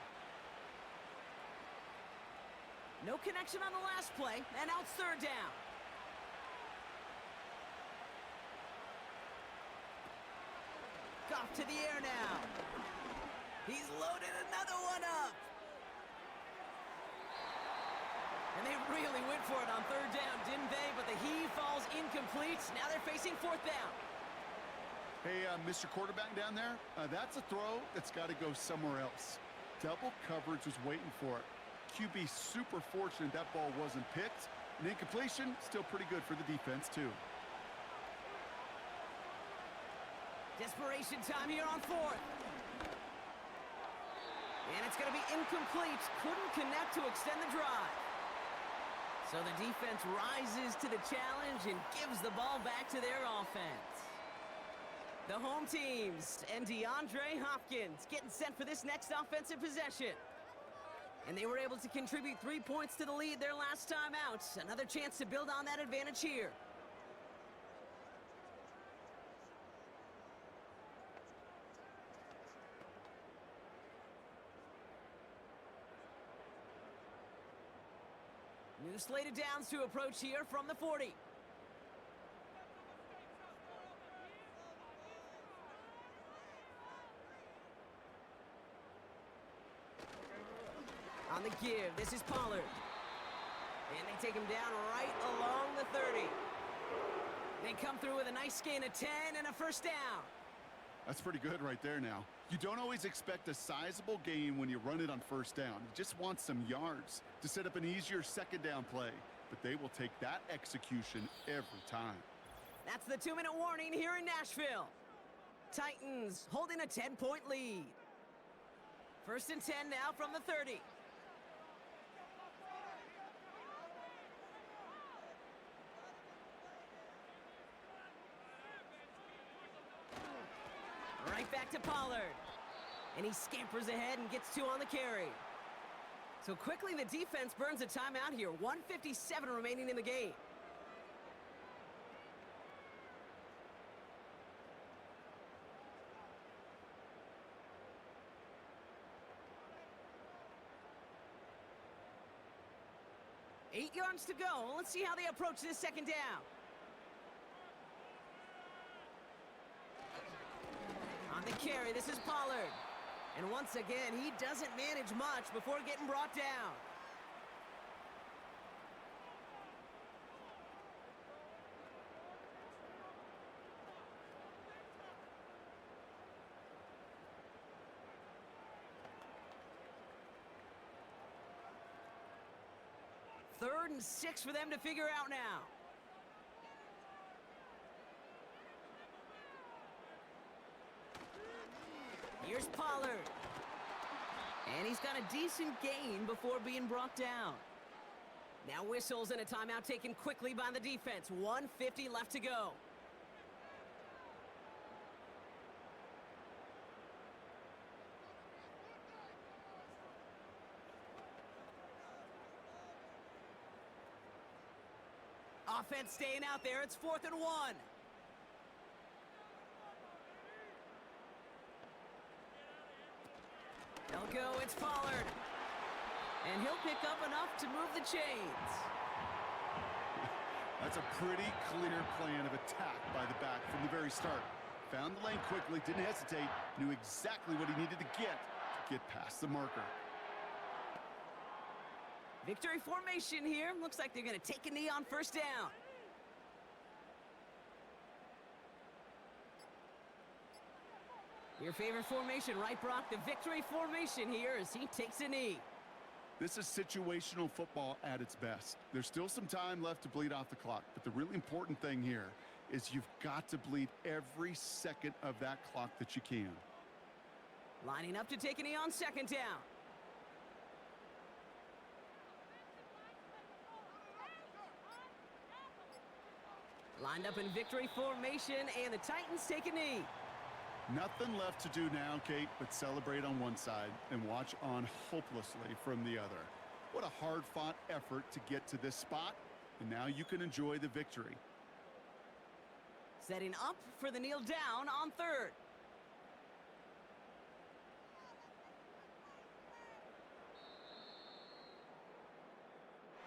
S2: No connection on the last play, and now it's 3rd down. Goff to the air now. He's loaded another one up. And they really went for it on 3rd down, didn't they? But the heave falls incomplete. Now they're facing 4th down.
S3: Hey, Mr. Quarterback down there, that's a throw that's got to go somewhere else. Double coverage was waiting for it. QB super fortunate that ball wasn't picked. And incompletion, still pretty good for the defense, too.
S2: Desperation time here on 4th. And it's going to be incomplete. Couldn't connect to extend the drive. So the defense rises to the challenge and gives the ball back to their offense. The home teams and DeAndre Hopkins getting set for this next offensive possession. And they were able to contribute 3 points to the lead their last time out. Another chance to build on that advantage here. New slated downs to approach here from the 40. On the give, this is Pollard. And they take him down right along the 30. They come through with a nice gain of 10 and a 1st down.
S3: That's pretty good right there now. You don't always expect a sizable gain when you run it on 1st down. You just want some yards to set up an easier 2nd down play. But they will take that execution every time.
S2: That's the 2-minute warning here in Nashville. Titans holding a 10-point lead. 1st and 10 now from the 30. Right back to Pollard. And he scampers ahead and gets 2 on the carry. So quickly the defense burns a timeout here. 1:57 remaining in the game. Eight yards to go. Let's see how they approach this 2nd down. On the carry, this is Pollard. And once again, he doesn't manage much before getting brought down. Third and 6 for them to figure out now. Here's Pollard. And he's got a decent gain before being brought down. Now whistles and a timeout taken quickly by the defense. 1:50 left to go. Offense staying out there. It's 4th and 1. They'll go. It's Pollard. And he'll pick up enough to move the chains.
S3: That's a pretty clear plan of attack by the back from the very start. Found the lane quickly, didn't hesitate, knew exactly what he needed to get past the marker.
S2: Victory formation here. Looks like they're going to take a knee on first down. Your favorite formation, right, Brock? The victory formation here as he takes a knee.
S3: This is situational football at its best. There's still some time left to bleed off the clock, but the really important thing here is you've got to bleed every second of that clock that you can.
S2: Lining up to take a knee on second down. Lined up in victory formation, and the Titans take a knee.
S3: Nothing left to do now, Kate, but celebrate on one side and watch on hopelessly from the other. What a hard-fought effort to get to this spot, and now you can enjoy the victory.
S2: Setting up for the kneel down on third.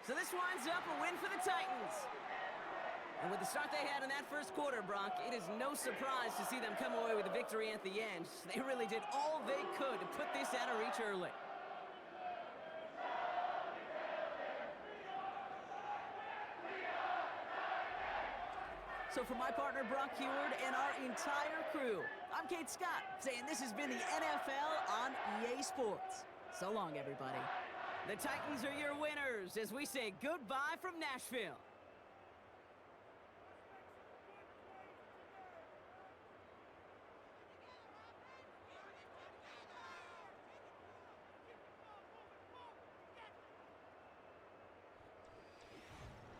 S2: So this winds up a win for the Titans. And with the start they had in that first quarter, Brock, it is no surprise to see them come away with a victory at the end. They really did all they could to put this out of reach early. So for my partner, Brock Heward, and our entire crew, I'm Kate Scott, saying this has been the NFL on EA Sports. So long, everybody. The Titans are your winners as we say goodbye from Nashville.